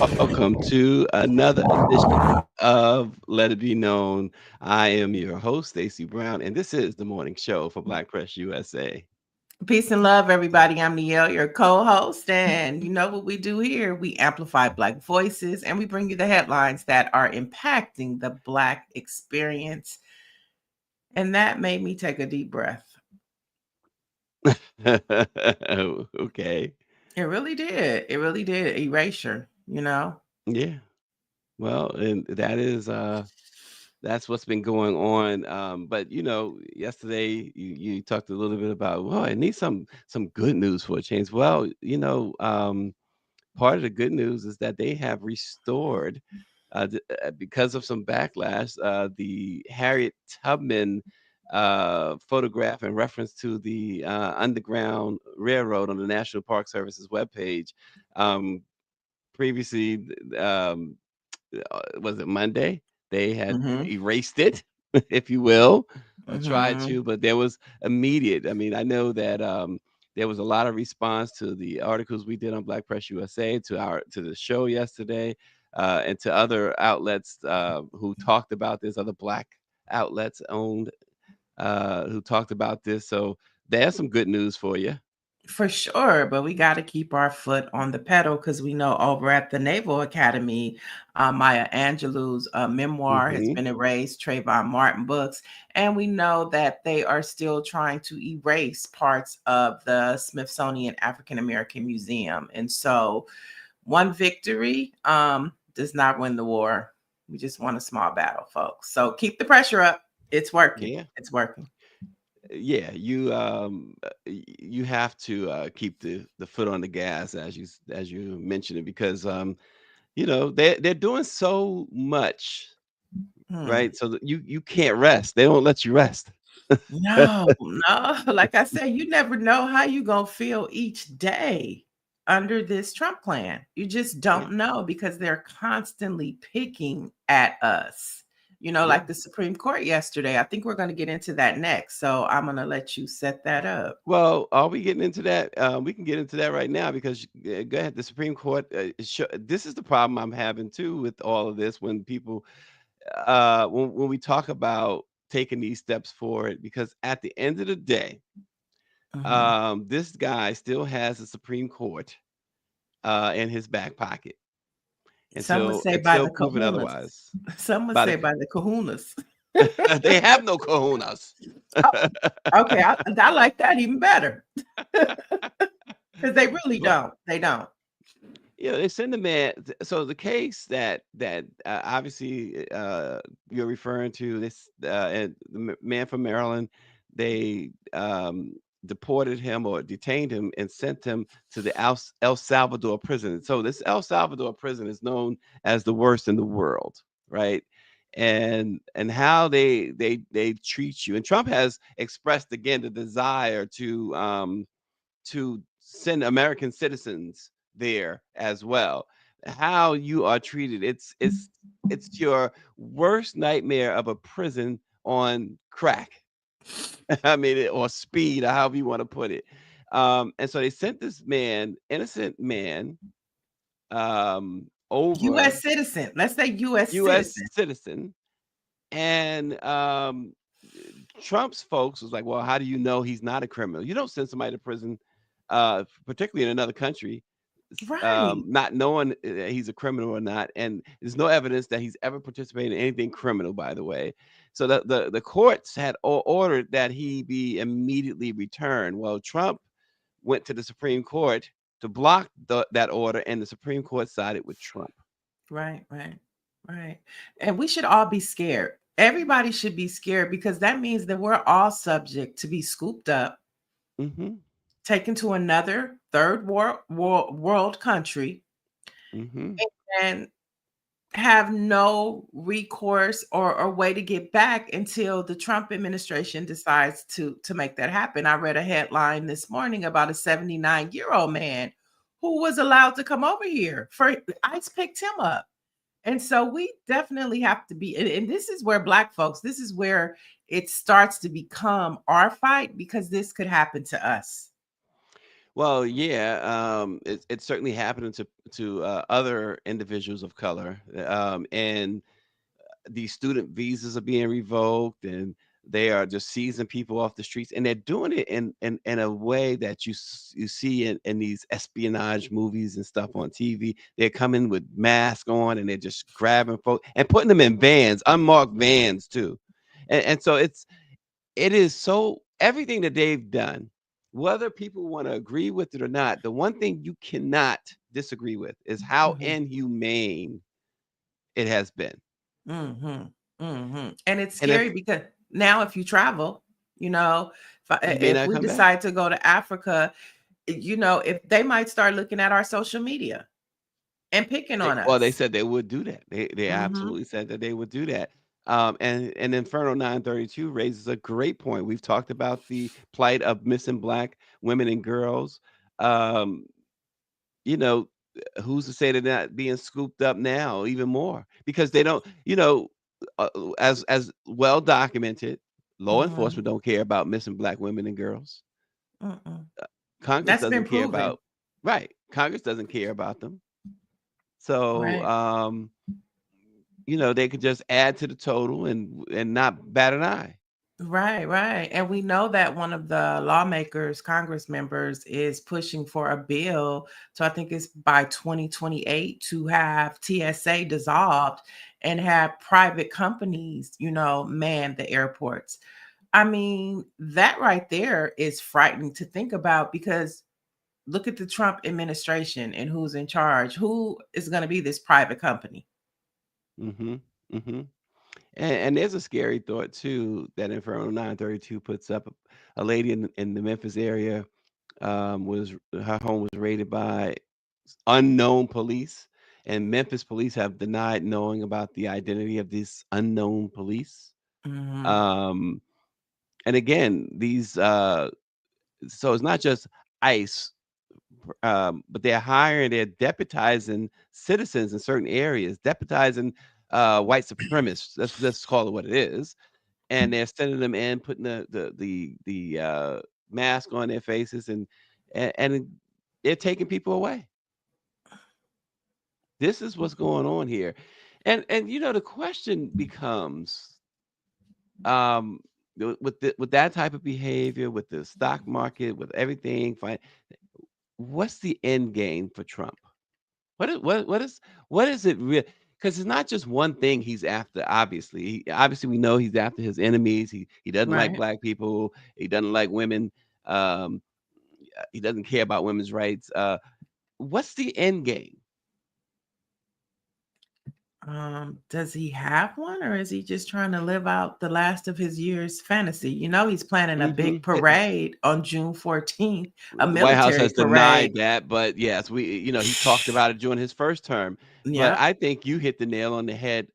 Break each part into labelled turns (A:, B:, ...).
A: Welcome to another edition of Let It Be Known. I am your host, Stacy Brown, and this is the morning show for Black Press USA.
B: Peace and love, everybody. I'm Niele, your co-host, and you know what we do here? We amplify Black voices, and we bring you the headlines that are impacting the Black experience. And that made me take a deep breath.
A: Okay.
B: It really did. It really did. Erasure, you know?
A: Yeah. Well, and that's what's been going on. But yesterday you talked a little bit about, well, I need some good news for a change. Well, part of the good news is that they have restored, because of some backlash, the Harriet Tubman photograph in reference to the Underground Railroad on the National Park Service's webpage. Um, Previously, was it Monday? They had
B: Mm-hmm.
A: erased it, if you will, or tried
B: Mm-hmm.
A: to, but there was immediate. I mean, I know that there was a lot of response to the articles we did on Black Press USA, to the show yesterday, and to other outlets who talked about this, other Black outlets owned who talked about this. So there's some good news for you.
B: For sure, but we got to keep our foot on the pedal because we know over at the Naval Academy, Maya Angelou's memoir has
A: Hmm.
B: been erased, Trayvon Martin books, and we know that they are still trying to erase parts of the Smithsonian African American Museum. And so, one victory does not win the war. We just won a small battle, folks. So keep the pressure up. It's working.
A: Yeah.
B: It's working.
A: Yeah, you have to keep the foot on the gas, as you mentioned it, because they're doing so much,
B: Hmm.
A: right? So that you can't rest. They don't let you rest.
B: No, no. Like I said, you never know how you gonna feel each day under this Trump plan. You just
A: Yeah,
B: don't know because they're constantly picking at us. You know,
A: yeah.
B: like the Supreme Court yesterday. I think we're going to get into that next. So I'm going to let you set that up.
A: Well, are we getting into that? We can get into that right now because go ahead. The Supreme Court. This is the problem I'm having too with all of this when people, when we talk about taking these steps forward, because at the end of the day,
B: Mhm.
A: this guy still has the Supreme Court in his back pocket
B: Some would say by
A: until
B: the
A: proven
B: kahunas.
A: otherwise.
B: Some would
A: By
B: say by the kahunas.
A: they have no kahunas.
B: Oh, okay, I like that even better because they really
A: But
B: don't. They don't.
A: they send the man. So the case that obviously you're referring to, this and the man from Maryland, they deported him or detained him and sent him to the El Salvador prison. So this El Salvador prison is known as the worst in the world, right? And how they treat you. And Trump has expressed again the desire to send American citizens there as well. How you are treated, it's your worst nightmare of a prison on crack. I mean, or speed, or however you want to put it. And so they sent this man, innocent man, over,
B: U.S. citizen. Let's say U.S.
A: U.S.
B: citizen.
A: citizen, and Trump's folks was like, "Well, how do you know he's not a criminal? You don't send somebody to prison, particularly in another country,
B: Right.
A: not knowing he's a criminal or not. And there's no evidence that he's ever participated in anything criminal, by the way. So the courts had ordered that he be immediately returned. Well, Trump went to the Supreme Court to block that order, and the Supreme Court sided with Trump.
B: Right, right, right. And we should all be scared. Everybody should be scared because that means that we're all subject to be scooped up,
A: Hmm.
B: taken to another third world country,
A: Hmm.
B: and have no recourse or way to get back until the Trump administration decides to make that happen. I read a headline this morning about a 79-year-old man who was allowed to come over here for ICE picked him up. And so we definitely have to be, and this is where Black folks, this is where it starts to become our fight because this could happen to us.
A: Well, yeah, it's certainly happening to other individuals of color, and these student visas are being revoked, and they are just seizing people off the streets, and they're doing it in a way that you see in these espionage movies and stuff on TV. They're coming with masks on, and they're just grabbing folks and putting them in vans, unmarked vans too, and so it is so everything that they've done, whether people want to agree with it or not, the one thing you cannot disagree with is how
B: Mhm.
A: inhumane it has been.
B: Mhm. Mhm. And it's
A: And
B: scary
A: if
B: because now if you travel, you know,
A: you may
B: if
A: not
B: we
A: come back.
B: decide to go to Africa, if they might start looking at our social media and picking on
A: They
B: us.
A: said they would do that. They
B: Mhm.
A: absolutely said that they would do that. And Inferno 932 raises a great point. We've talked about the plight of missing black women and girls. Um, you know, who's to say they're not being scooped up now even more because they don't, as well documented, law
B: Mhm.
A: enforcement don't care about missing black women and girls.
B: Mm-mm.
A: Congress
B: That's been
A: doesn't care
B: proven.
A: about right. Congress doesn't care about them. So,
B: Right.
A: they could just add to the total and not bat an eye.
B: Right, right. And we know that one of the lawmakers, Congress members, is pushing for a bill. So I think it's by 2028 to have TSA dissolved and have private companies, man the airports. I mean, that right there is frightening to think about because look at the Trump administration and who's in charge. Who is going to be this private company?
A: Mhm. Mhm. And there's a scary thought too that Inferno 932 puts up. A lady in the Memphis area was her home was raided by unknown police, and Memphis police have denied knowing about the identity of these unknown police.
B: Mhm.
A: Um, and again, these so it's not just ICE, but they're deputizing citizens in certain areas, deputizing white supremacists. Let's call it what it is, and they're sending them in, putting the mask on their faces, and they're taking people away. This is what's going on here. And the question becomes, um, with that type of behavior, with the stock market, with everything, what's the end game for Trump? What is it real? Because it's not just one thing he's after. Obviously, obviously we know he's after his enemies. He doesn't like
B: Right.
A: black people. He doesn't like women. Um, he doesn't care about women's rights. What's the end game?
B: Does he have one or is he just trying to live out the last of his year's fantasy? He's planning a big parade on June 14th, a
A: The White House
B: military
A: has
B: parade.
A: denied that, but yes, he talked about it during his first term. But
B: Yep.
A: I think you hit the nail on the head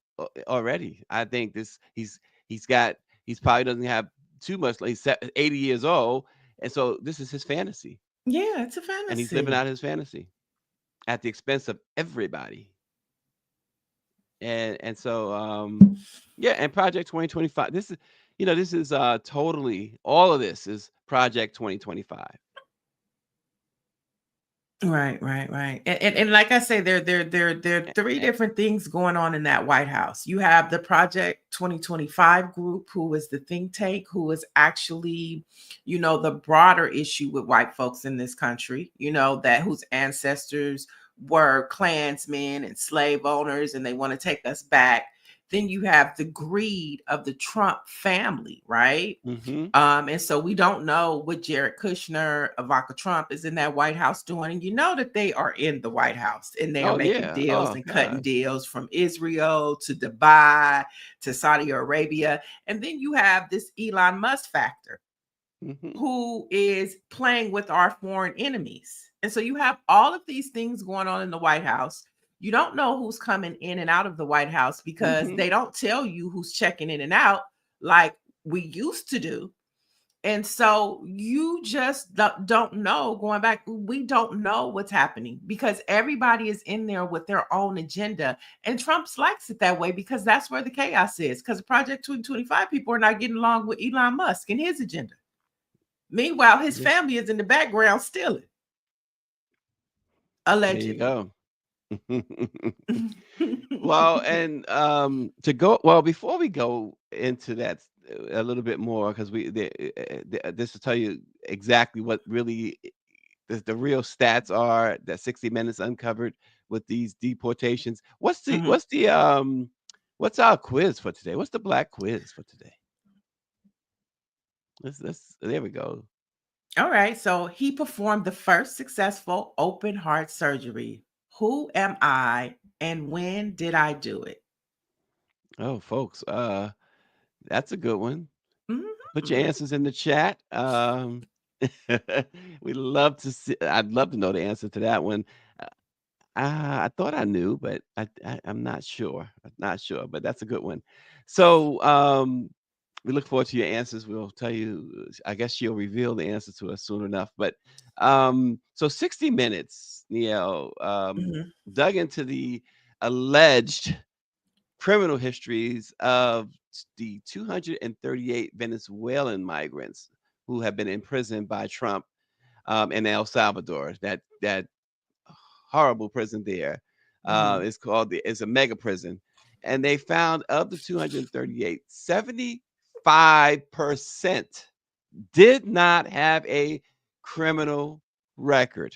A: already. I think he's got he's probably doesn't have too much. Like he's 80 years old, and so this is his fantasy,
B: Yeah, it's a
A: and he's living
B: fantasy.
A: out his fantasy at the expense of everybody. And so yeah, and Project 2025. This is totally all of this is Project 2025.
B: Right, right, right. And like I say, there are three different things going on in that White House. You have the Project 2025 group, who is the think tank, who is actually, the broader issue with white folks in this country, that whose ancestors were Klansmen and slave owners, and they want to take us back. Then you have the greed of the Trump family, right?
A: Mhm.
B: And so we don't know what Jared Kushner, Ivanka Trump is in that White House doing. And you know that they are in the White House and they are
A: Oh,
B: making
A: yeah.
B: deals
A: Oh,
B: and cutting
A: gosh.
B: deals from Israel to Dubai to Saudi Arabia. And then you have this Elon Musk factor
A: Mhm.
B: who is playing with our foreign enemies. And so you have all of these things going on in the White House. You don't know who's coming in and out of the White House because
A: Mhm.
B: they don't tell you who's checking in and out like we used to do. And so you just don't know, going back, we don't know what's happening because everybody is in there with their own agenda. And Trump likes it that way because that's where the chaos is. Because Project 2025 people are not getting along with Elon Musk and his agenda. Meanwhile, his
A: Yeah.
B: family is in the background stealing.
A: There you
B: Allegedly.
A: go. Well, and to go well before we go into that a little bit more, because this will tell you exactly what really the real stats are that 60 Minutes uncovered with these deportations.
B: Mhm.
A: What's our quiz for today? What's the black quiz for today? Let's there we go.
B: All right. So he performed the first successful open heart surgery. Who am I and when did I do it?
A: Oh, folks, that's a good one. Put your
B: Mhm.
A: answers in the chat. We love to see. I'd love to know the answer to that one. Uh, I thought I knew, but I'm not sure. I'm not sure, but that's a good one. So we look forward to your answers. We'll tell you. I guess she'll reveal the answer to us soon enough. But so 60 Minutes, Neil,
B: Mhm.
A: dug into the alleged criminal histories of the 238 Venezuelan migrants who have been imprisoned by Trump in El Salvador. That horrible prison there
B: Mhm.
A: is called it's a mega prison, and they found of the 238, 75% did not have a criminal record.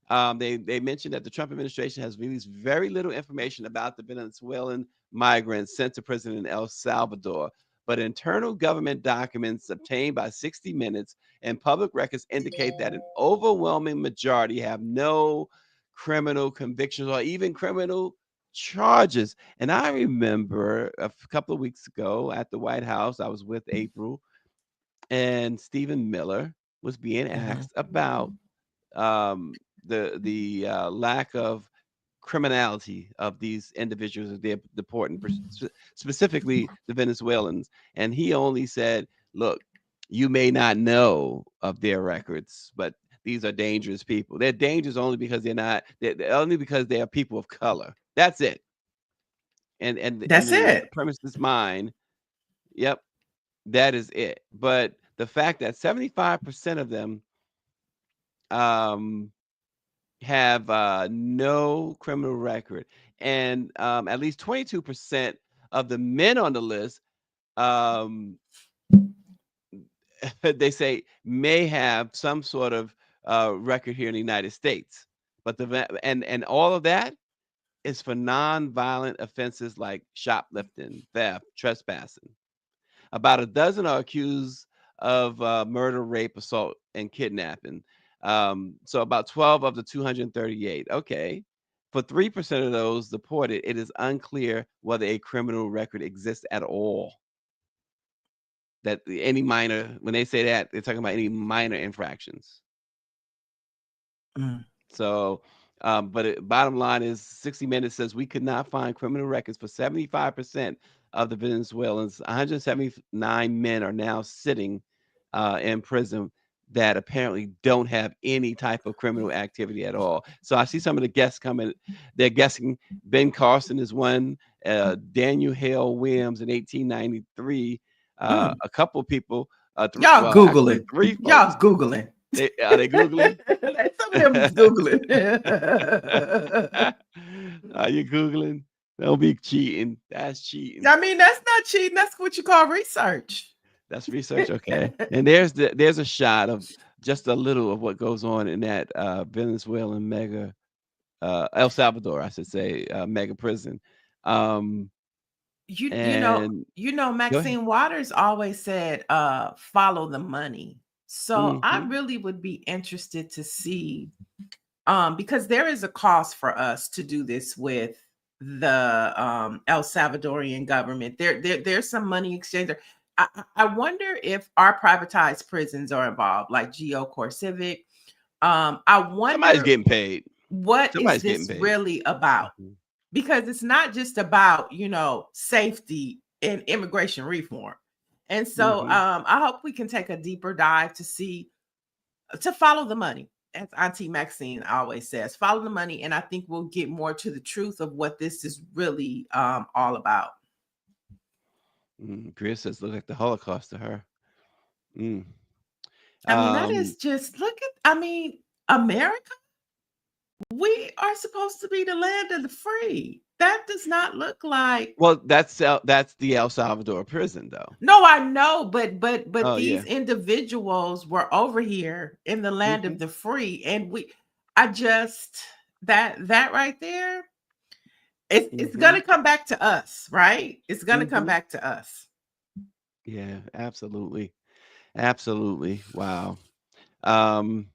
A: They mentioned that the Trump administration has released very little information about the Venezuelan migrants sent to prison in El Salvador, but internal government documents obtained by 60 Minutes and public records indicate that an overwhelming majority have no criminal convictions or even criminal charges. And I remember couple of weeks ago at the White House, I was with April, and Stephen Miller was being
B: Mhm.
A: asked about the lack of criminality of these individuals that they're deporting, specifically the Venezuelans. And he only said, "Look, you may not know of their records, but these are dangerous people. They're dangerous only because they're only because they are people of color. That's it." And
B: That's
A: the
B: it.
A: premise is mine. Yep, that is it. But the fact that 75% of them um have no criminal record, and at least 22% of the men on the list, um, they say may have some sort of record here in the United States. But and all of that is for non-violent offenses like shoplifting, theft, trespassing. About a dozen are accused of murder, rape, assault, and kidnapping. So about 12 of the 238. Okay. For 3% of those deported, it is unclear whether a criminal record exists at all. That any minor, when they say that, they're talking about any minor infractions.
B: Mm.
A: So, bottom line is 60 Minutes says we could not find criminal records for 75% of the Venezuelans. 179 men are now sitting in prison that apparently don't have any type of criminal activity at all. So I see some of the guests coming. They're guessing Ben Carson is one, Daniel Hale Williams in 1893.
B: Mm.
A: A couple people,
B: Y'all
A: well, actually
B: Googling.
A: three
B: Y'all
A: folks.
B: Googling.
A: Are they Googling?
B: Some of them is Googling.
A: Are you Googling? Don't be cheating. That's cheating.
B: I mean, that's not cheating. That's what you call research.
A: That's research. Okay. And there's a shot of just a little of what goes on in that Venezuelan mega El Salvador, I should say, mega prison. Um
B: You you know
A: and
B: you know
A: go ahead.
B: Maxine Waters always said, follow the money. So I
A: Hmm.
B: really would be interested to see, because there is a cost for us to do this with the El Salvadorian government. There's some money exchanger. I wonder if our privatized prisons are involved, like Geo Core Civic. I
A: Somebody's
B: wonder
A: getting paid.
B: what is
A: Somebody's getting
B: this
A: paid.
B: really about?
A: Mhm.
B: Because it's not just about, safety and immigration reform. And so
A: Mhm.
B: I hope we can take a deeper dive to see, to follow the money. As Auntie Maxine always says, follow the money. And I think we'll get more to the truth of what this is really all about.
A: Chris says look like the Holocaust to her. Mm.
B: I mean, that is
A: Um
B: just, look at, I mean, America. We are supposed to be the land of the free. That does not look like.
A: Well, that's the El Salvador prison, though.
B: No, I know, but
A: Oh
B: these
A: yeah.
B: individuals were over here in the land of
A: Hmm.
B: the free, and I just that right there, it's
A: Hmm.
B: gonna come back to us, right? It's gonna come
A: Hmm.
B: back to us.
A: Yeah, absolutely. Absolutely. Wow. Um,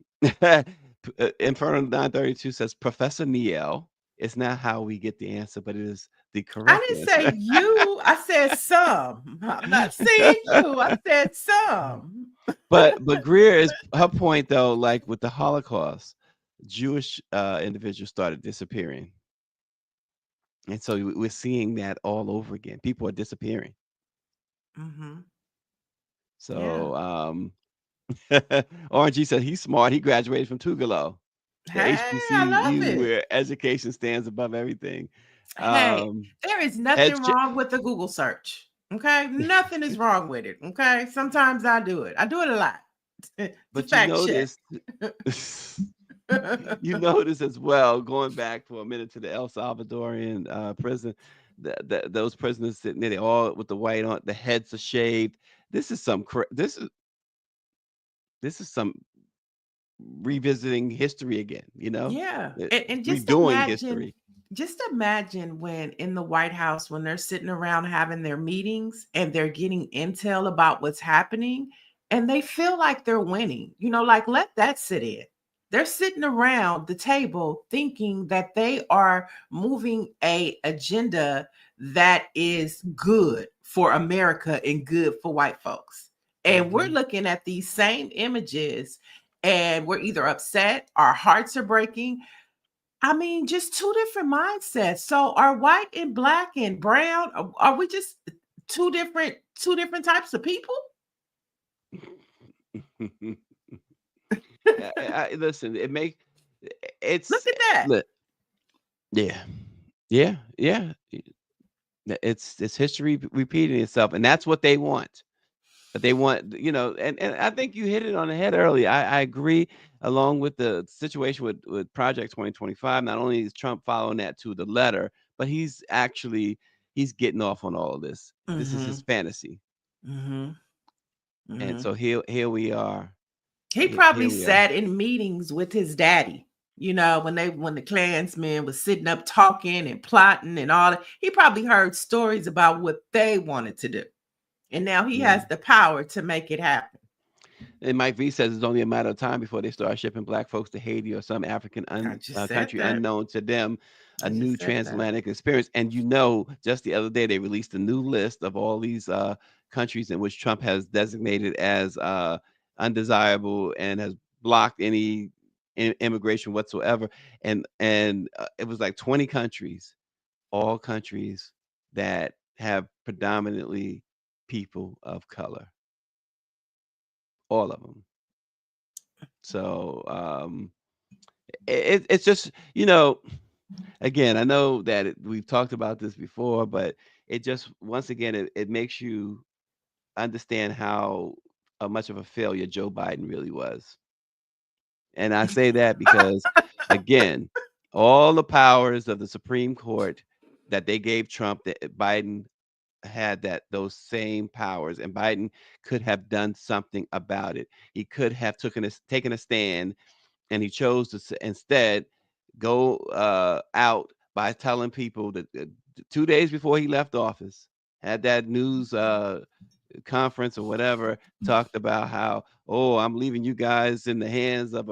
A: Inferno 932 says Professor Niele. It's not how we get the answer, but it is the
B: I
A: correct
B: didn't say
A: answer.
B: you, I said some. I'm not saying you, I said some.
A: But Greer is her point though, like with the Holocaust, Jewish individuals started disappearing. And so we're seeing that all over again. People are disappearing.
B: Mhm. Yeah.
A: So RNG said he's smart. He graduated from Tugelo, the
B: Hey, I love
A: HBCU
B: it.
A: where education stands above everything.
B: Hey,
A: Um,
B: there is nothing
A: Edge.
B: wrong with the Google search. Okay? Nothing is wrong with it. Okay? Sometimes I do it. I do it a lot to
A: But you
B: fact check.
A: notice, you notice as well, going back for a minute to the El Salvadorian prison, those prisoners sitting there, they all with the white on, the heads are shaved. This is some, this is some revisiting history again,
B: Yeah.
A: Uh,
B: And
A: redoing history.
B: just imagine when in the White House, when they're sitting around having their meetings and they're getting intel about what's happening and they feel like they're winning. Like let that sit in. They're sitting around the table thinking that they are moving a agenda that is good for America and good for white folks. And we're
A: Hmm.
B: looking at these same images and we're either upset, our hearts are breaking. I mean, just two different mindsets. So are white and black and brown, are we just two different types of people?
A: Listen,
B: Look
A: it's
B: at that.
A: look, yeah, yeah, yeah. It's history repeating itself, and that's what they want. But they want, and I think you hit it on the head earlier. I agree. Along with the situation with Project 2025, not only is Trump following that to the letter, but he's getting off on all of this. This is his
B: Mhm.
A: fantasy,
B: Mhm.
A: and
B: Mhm.
A: so here we are.
B: He probably
A: Here we are.
B: sat in meetings with his daddy. When the Klansmen was sitting up talking and plotting and all that, he probably heard stories about what they wanted to do. And now he
A: Yeah.
B: has the power to make it happen.
A: And Mike V says it's only a matter of time before they start shipping black folks to Haiti or some African
B: I just said
A: country
B: that.
A: unknown to them,
B: I
A: a new
B: just said that.
A: transatlantic experience. And just the other day they released a new list of all these countries in which Trump has designated as undesirable and has blocked any immigration whatsoever. And it was like 20 countries, all countries that have predominantly people of color, all of them. So it's just again, I know that we've talked about this before, but it just once again it makes you understand how much of a failure Joe Biden really was. And I say that because again, all the powers of the Supreme Court that they gave Trump, that Biden had those same powers, and Biden could have done something about it. He could have taken a stand, and he chose to instead go out by telling people that 2 days before he left office, had that news conference or whatever, talked about how, oh, I'm leaving you guys in the hands a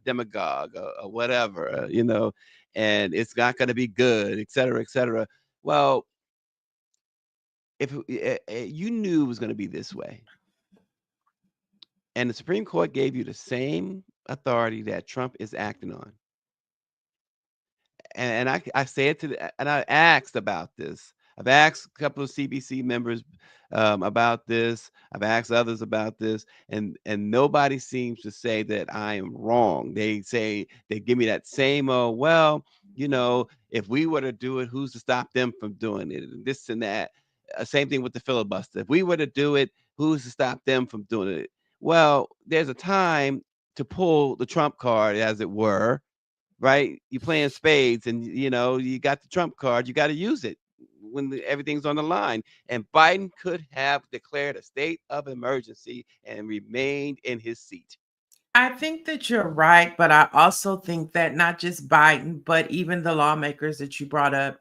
A: demagogue or whatever, and it's not going to be good, et cetera, et cetera. Well, if you knew it was going to be this way, and the Supreme Court gave you the same authority that Trump is acting on, and I say it and I asked about this. I've asked a couple of CBC members about this. I've asked others about this, and nobody seems to say that I am wrong. They say they give me that same, oh well, if we were to do it, who's to stop them from doing it? And this and that. Same thing with the filibuster. If we were to do it, who's to stop them from doing it? Well, there's a time to pull the trump card, as it were, right? You're playing spades, and you got the trump card. You got to use it when everything's on the line. And Biden could have declared a state of emergency and remained in his seat.
B: I think that you're right, but I also think that not just Biden, but even the lawmakers that you brought up,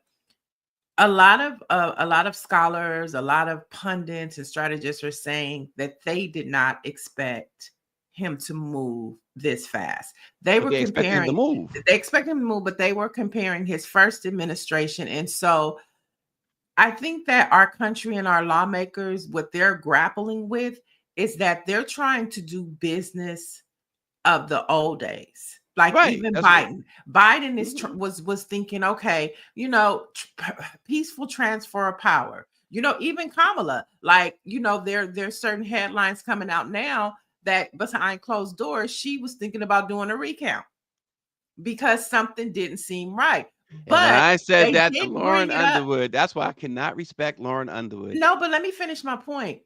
B: a lot of scholars, a lot of pundits and strategists are saying that they did not expect him to move this fast. They
A: But
B: were
A: they expected him to
B: comparing,
A: move.
B: they expected him to move, but they were comparing his first administration. And so I think that our country and our lawmakers, what they're grappling with is that they're trying to do business of the old days. Like
A: Right.
B: even
A: That's what.
B: Biden is
A: Mhm.
B: was thinking, okay, peaceful transfer of power. Even Kamala, like, there's certain headlines coming out now that behind closed doors, she was thinking about doing a recount because something didn't seem right.
A: And
B: But
A: I said
B: they
A: that to
B: did
A: Lauren
B: bring it up.
A: Underwood. That's why I cannot respect Lauren Underwood.
B: No, but let me finish my point.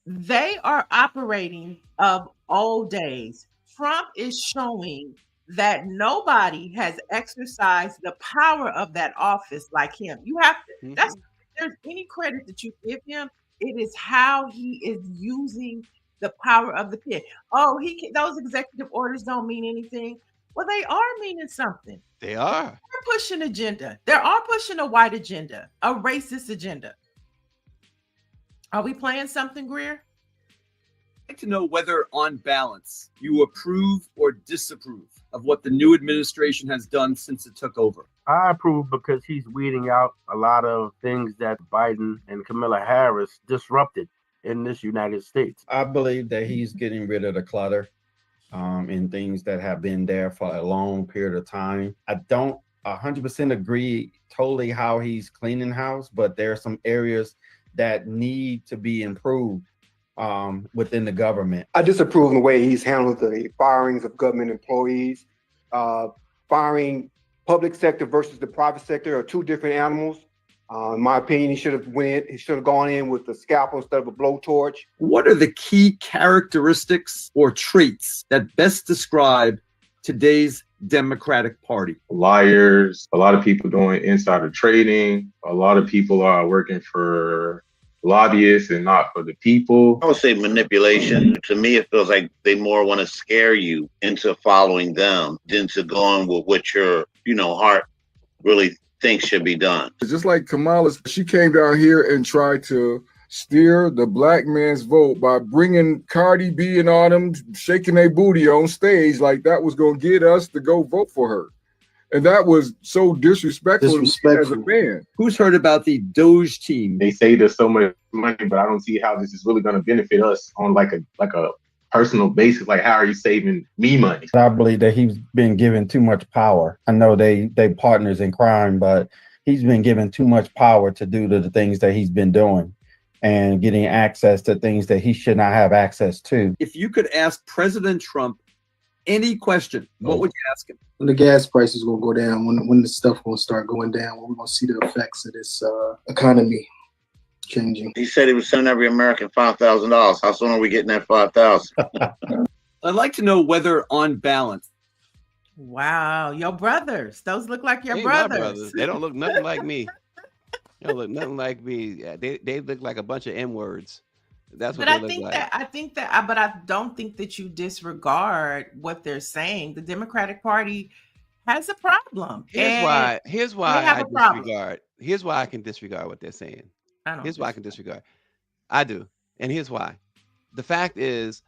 B: They are operating of old days. Trump is showing that nobody has exercised the power of that office like him. You have to, that's
A: Hmm.
B: if there's any credit that you give him, it is how he is using the power of the pen. Oh, those executive orders don't mean anything. Well, they are meaning something.
A: They are.
B: They're pushing agenda. They are pushing a white agenda, a racist agenda. Are we playing something, Greer?
C: I'd like to know whether, on balance, you approve or disapprove of what the new administration has done since it took over.
D: I approve because he's weeding out a lot of things that Biden and Kamala Harris disrupted in this United States.
E: I believe that he's getting rid of the clutter and things that have been there for a long period of time. I don't 100% agree totally how he's cleaning house, but there are some areas that need to be improved within the government.
F: I disapprove of the way he's handled the firings of government employees. Firing public sector versus the private sector are two different animals. In my opinion, he should have gone in with a scalpel instead of a blowtorch.
C: What are the key characteristics or traits that best describe today's Democratic Party?
G: Liars, a lot of people doing insider trading, a lot of people are working for lobbyists and not for the people.
H: I would say manipulation. To me, it feels like they more want to scare you into following them than to go on with what your, heart really thinks should be done.
I: Just like Kamala, she came down here and tried to steer the black man's vote by bringing Cardi B and all them shaking their booty on stage like that was going to get us to go vote for her. And that was so disrespectful as a man.
C: Who's heard about the Doge team?
G: They saved us so much money, but I don't see how this is really going to benefit us on like a personal basis. Like, how are you saving me money?
E: I believe that he's been given too much power. I know they partners in crime, but he's been given too much power to do the things that he's been doing and getting access to things that he should not have access to.
C: If you could ask President Trump any question, what would you ask him?
J: When the gas prices going to go down, when the stuff going to start going down, when we're going to see the effects of this economy changing.
H: He said he was sending every American $5,000. How soon are we getting that $5,000?
C: I'd like to know whether, on balance.
B: Wow, your brothers. Those look like your
A: They ain't my
B: brothers.
A: They don't look nothing like me. They don't look nothing like me. They look like a bunch of N-words. That's what
B: But
A: they
B: I
A: look like.
B: but I don't think that you disregard what they're saying. The Democratic Party has a problem.
A: Here's why
B: they have
A: I
B: a problem.
A: disregard. Here's why I can disregard what they're saying. Here's why I can disregard. I do. And here's why. The fact is,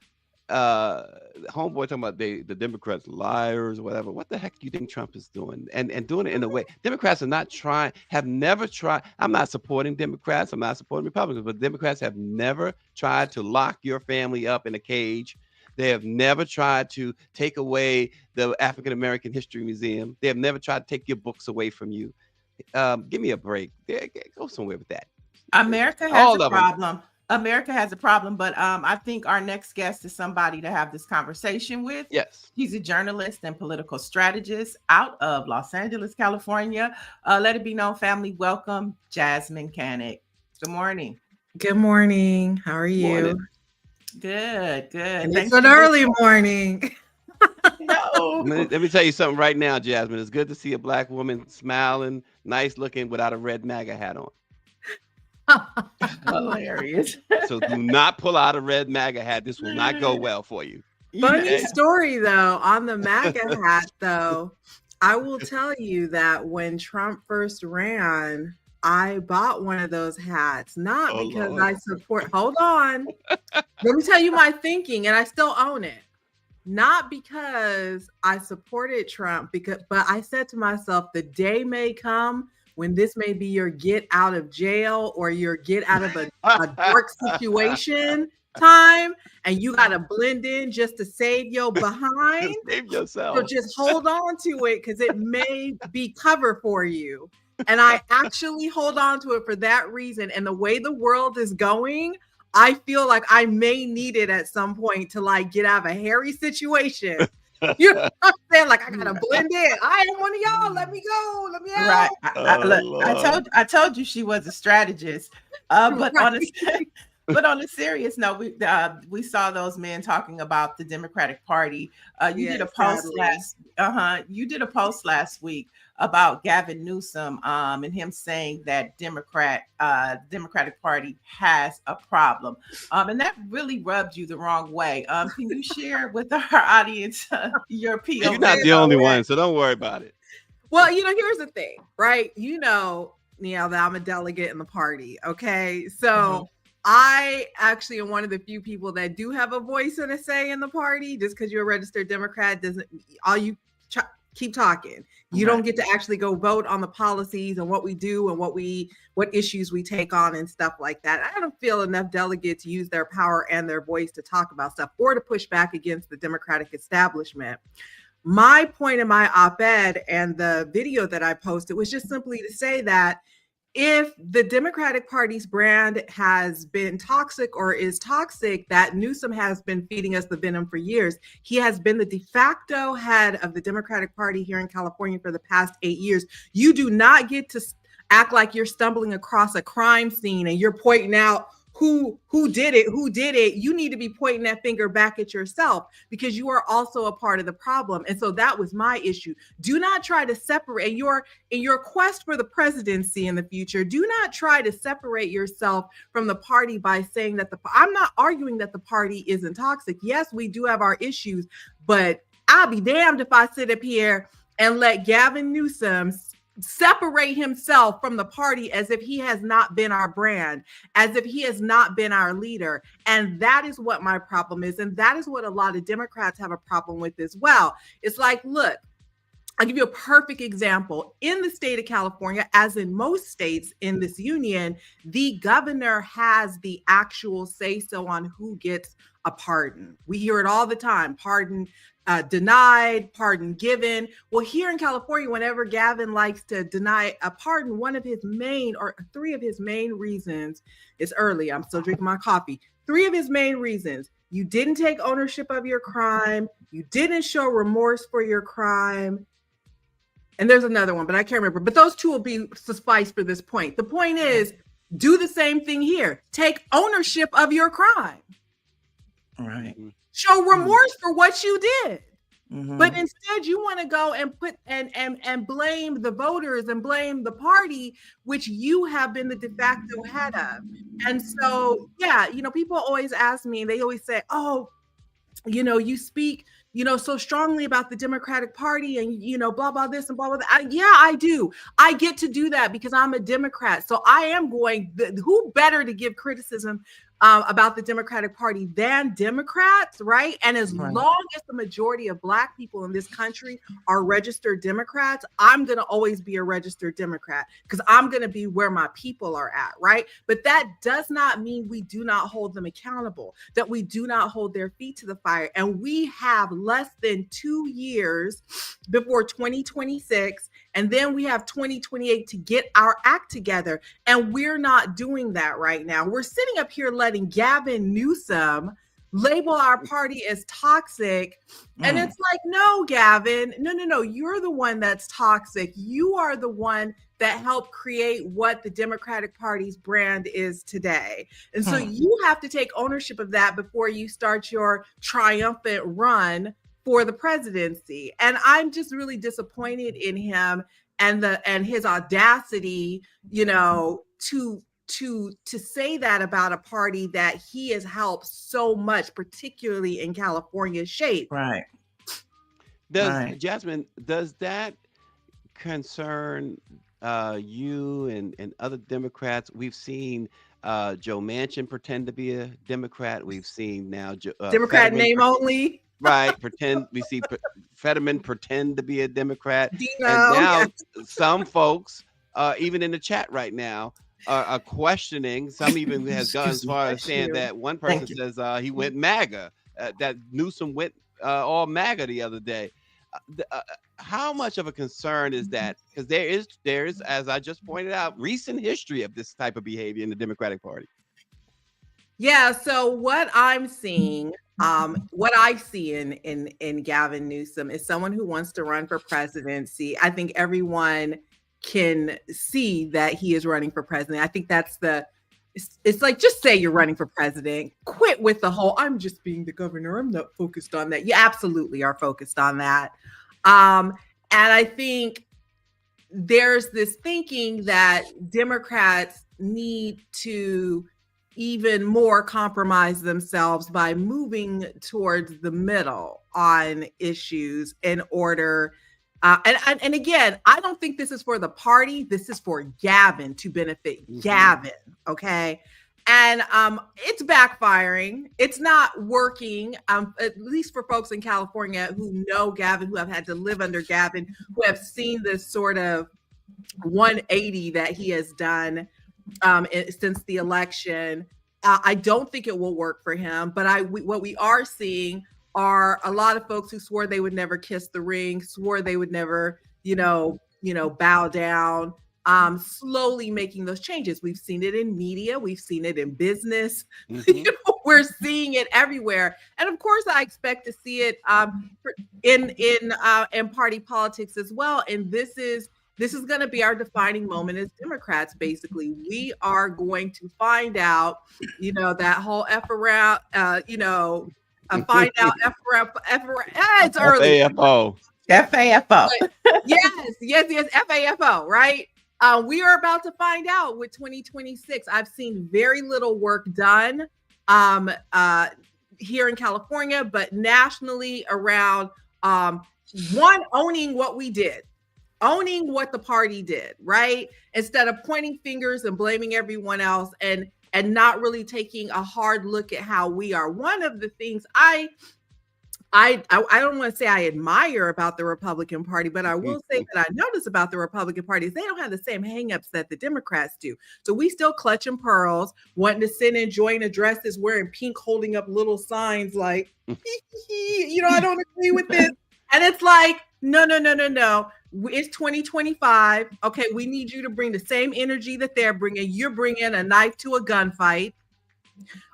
A: homeboy talking about the Democrats liars or whatever. What the heck do you think Trump is doing? And doing it in a way. Democrats have never tried. I'm not supporting Democrats. I'm not supporting Republicans, but Democrats have never tried to lock your family up in a cage. They have never tried to take away the African American History Museum. They have never tried to take your books away from you. Give me a break. Go somewhere with that.
B: America has a problem. America has a problem, but I think our next guest is somebody to have this conversation with.
A: Yes.
B: He's a journalist and political strategist out of Los Angeles, California. Let it be known, family, welcome Jasmyne Cannick. Good morning.
K: Good morning. How are you?
A: Morning.
B: Good.
K: And it's an early morning.
A: Let me tell you something right now, Jasmine. It's good to see a black woman smiling, nice looking, without a red MAGA hat on.
B: Hilarious.
A: So do not pull out a red MAGA hat. This will not go well for you.
K: Funny
A: Okay?
K: story though, on the MAGA hat though, I will tell you that when Trump first ran, I bought one of those hats, not
A: Oh,
K: because
A: Lord.
K: I support, hold on. Let me tell you my thinking, and I still own it. Not because I supported Trump, but I said to myself, the day may come when this may be your get out of jail or your get out of a dark situation time, and you got to blend in just to save your behind.
A: Save yourself.
K: So just hold on to it because it may be cover for you. And I actually hold on to it for that reason. And the way the world is going, I feel like I may need it at some point to like get out of a hairy situation. You know what I'm saying? Like I gotta blend in. I am one of y'all. Let me go. Let me out.
B: Right. Look, I told you she was a strategist. But on a serious note, we saw those men talking about the Democratic Party. You did a post last week about Gavin Newsom and him saying that Democratic Party has a problem. And that really rubbed you the wrong way. Can you share with our audience your POV?
A: You're not the only one, so don't worry about it.
K: Well, here's the thing, right? Neil, that I'm a delegate in the party. Okay. So I actually am one of the few people that do have a voice and a say in the party. Just because you're a registered Democrat doesn't keep talking. You don't get to actually go vote on the policies and what we do and what issues we take on and stuff like that. I don't feel enough delegates use their power and their voice to talk about stuff or to push back against the Democratic establishment. My point in my op-ed and the video that I posted was just simply to say that if the Democratic Party's brand has been toxic or is toxic, that Newsom has been feeding us the venom for years. He has been the de facto head of the Democratic Party here in California for the past 8 years. You do not get to act like you're stumbling across a crime scene and you're pointing out who did it. You need to be pointing that finger back at yourself because you are also a part of the problem. And so that was my issue. Do not try to separate in your quest for the presidency in the future. Do not try to separate yourself from the party by saying that I'm not arguing that the party isn't toxic. Yes, we do have our issues, but I'll be damned if I sit up here and let Gavin Newsom separate himself from the party as if he has not been our brand, as if he has not been our leader. And that is what my problem is. And that is what a lot of Democrats have a problem with as well. It's like, look, I'll give you a perfect example. In the state of California, as in most states in this union, the governor has the actual say-so on who gets a pardon. We hear it all the time. Pardon denied, pardon given. Well, here in California, whenever Gavin likes to deny a pardon, one of his main or three of his main reasons, it's early, I'm still drinking my coffee. Three of his main reasons: you didn't take ownership of your crime, you didn't show remorse for your crime, and there's another one, but I can't remember. But those two will be suffice for this point. The point is, do the same thing here. Take ownership of your crime.
B: Right.
K: Show remorse for what you did. But instead you want to go and put and blame the voters and blame the party, which you have been the de facto head of. And so, people always ask me, and they always say, oh, you speak, so strongly about the Democratic Party and, blah, blah, this and blah, blah, that. Yeah, I do. I get to do that because I'm a Democrat. So I am who better to give criticism about the Democratic Party than Democrats, right? And as long as the majority of Black people in this country are registered Democrats, I'm going to always be a registered Democrat because I'm going to be where my people are at, right? But that does not mean we do not hold them accountable, that we do not hold their feet to the fire. And we have less than 2 years before 2026. And then we have 2028 to get our act together. And we're not doing that right now. We're sitting up here letting Gavin Newsom label our party as toxic. And it's like, no, Gavin, no. You're the one that's toxic. You are the one that helped create what the Democratic Party's brand is today. And so you have to take ownership of that before you start your triumphant run for the presidency. And I'm just really disappointed in him and his audacity, you know, to say that about a party that he has helped so much, particularly in California, shape.
B: Right.
A: Jasmine, does that concern you and other Democrats? We've seen Joe Manchin pretend to be a Democrat. We've seen now
K: Democrat name only.
A: Right. We see Fetterman pretend to be a Democrat.
K: Dino,
A: and now some folks, even in the chat right now, are questioning. Some even has gone as far as saying that one person says he went MAGA, that Newsom went all MAGA the other day. How much of a concern is that? Because there is, as I just pointed out, recent history of this type of behavior in the Democratic Party.
K: Yeah. So what I'm seeing, what I see in Gavin Newsom is someone who wants to run for presidency. I think everyone can see that he is running for president. I think that's it's like, just say you're running for president. Quit with the whole, I'm just being the governor, I'm not focused on that. You absolutely are focused on that. And I think there's this thinking that Democrats need to even more compromise themselves by moving towards the middle on issues in order. And again, I don't think this is for the party. This is for Gavin, to benefit Gavin. Okay. And it's backfiring. It's not working, at least for folks in California who know Gavin, who have had to live under Gavin, who have seen this sort of 180 that he has done since the election. I don't think it will work for him, but what we are seeing are a lot of folks who swore they would never kiss the ring, swore they would never, bow down, slowly making those changes. We've seen it in media. We've seen it in business. We're seeing it everywhere. And of course, I expect to see it in party politics as well. And this is going to be our defining moment as Democrats. Basically, we are going to find out, that whole F around, find out F around. It's early.
B: FAFO.
K: Yes, FAFO, right? We are about to find out with 2026. I've seen very little work done here in California, but nationally around owning what we did, owning what the party did, right? Instead of pointing fingers and blaming everyone else and not really taking a hard look at how we are. One of the things I don't want to say I admire about the Republican Party, but I will say that I notice about the Republican Party is they don't have the same hangups that the Democrats do. So we still clutching pearls, wanting to sit in joint addresses, wearing pink, holding up little signs like, I don't agree with this. And it's like, no. It's 2025. Okay, we need you to bring the same energy that they're bringing. You're bringing a knife to a gunfight.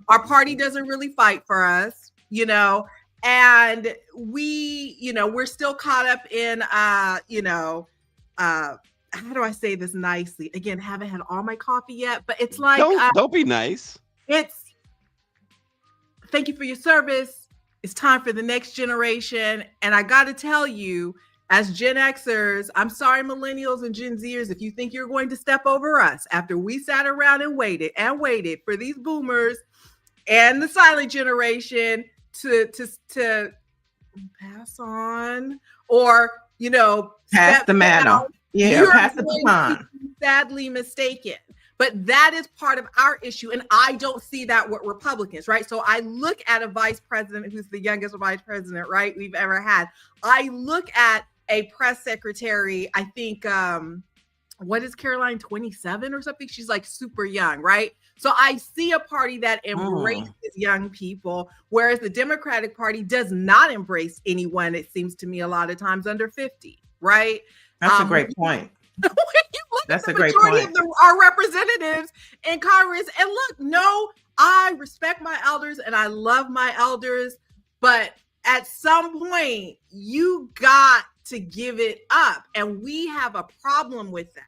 K: Our party doesn't really fight for us, and we're still caught up in, how do I say this nicely? Again, haven't had all my coffee yet, but it's like,
A: don't be nice.
K: It's thank you for your service. It's time for the next generation. And I got to tell you, as Gen Xers, I'm sorry, millennials and Gen Zers, if you think you're going to step over us after we sat around and waited for these boomers and the silent generation to pass on or,
B: pass the mantle. Pass the baton.
K: Sadly mistaken. But that is part of our issue. And I don't see that with Republicans, right? So I look at a vice president who's the youngest vice president, right, we've ever had. I look at a press secretary, I think, what is Caroline, 27 or something? She's like super young, right? So I see a party that embraces young people, whereas the Democratic Party does not embrace anyone, it seems to me, a lot of times under 50, right?
B: That's a great point. That's a great
K: point.
B: Of
K: our representatives in Congress, and look, no, I respect my elders and I love my elders, but at some point, you got to give it up. And we have a problem with that.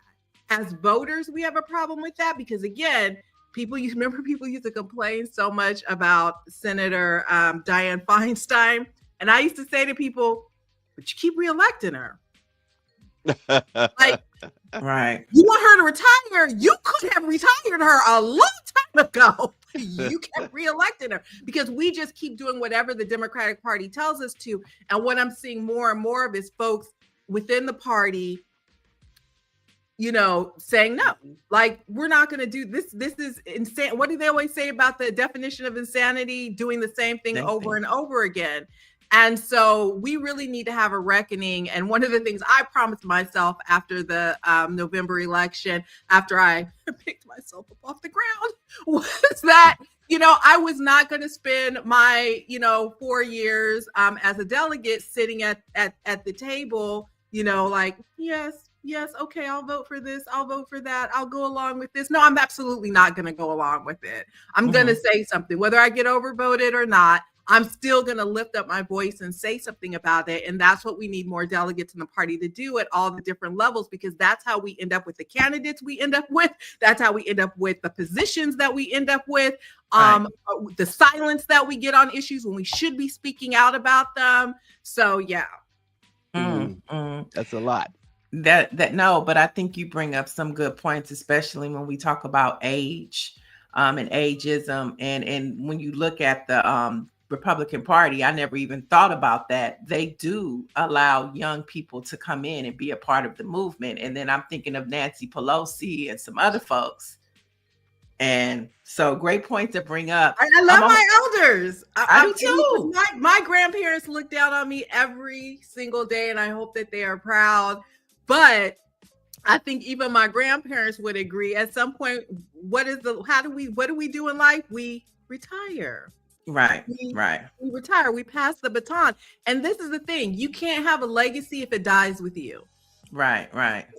K: As voters, we have a problem with that because, again, people used to complain so much about Senator Dianne Feinstein. And I used to say to people, but you keep reelecting her. Like,
B: Right.
K: you want her to retire? You could have retired her a long time ago. You kept reelecting her because we just keep doing whatever the Democratic Party tells us to. And what I'm seeing more and more of is folks within the party, you know, saying no, like, we're not going to do this. This is insane. What do they always say about the definition of insanity? Doing the same thing over and over again. And so we really need to have a reckoning. And one of the things I promised myself after the November election, after I picked myself up off the ground, was that, you know, I was not going to spend my, 4 years as a delegate sitting at the table, like, yes, okay, I'll vote for this, I'll vote for that, I'll go along with this. No, I'm absolutely not going to go along with it. I'm going to say something, whether I get overvoted or not. I'm still going to lift up my voice and say something about it. And that's what we need more delegates in the party to do at all the different levels, because that's how we end up with the candidates we end up with. That's how we end up with the positions that we end up with, the silence that we get on issues when we should be speaking out about them. So, yeah.
A: That's a lot.
B: No, but I think you bring up some good points, especially when we talk about age and ageism. And when you look at the Republican Party, I never even thought about that. They do allow young people to come in and be a part of the movement. And then I'm thinking of Nancy Pelosi and some other folks. And so great point to bring up.
K: I love my elders.
B: I do too.
K: My grandparents look down on me every single day, and I hope that they are proud. But I think even my grandparents would agree at some point, what do we do in life? We retire.
B: Right.
K: We retire. We pass the baton. And this is the thing. You can't have a legacy if it dies with you.
B: Right.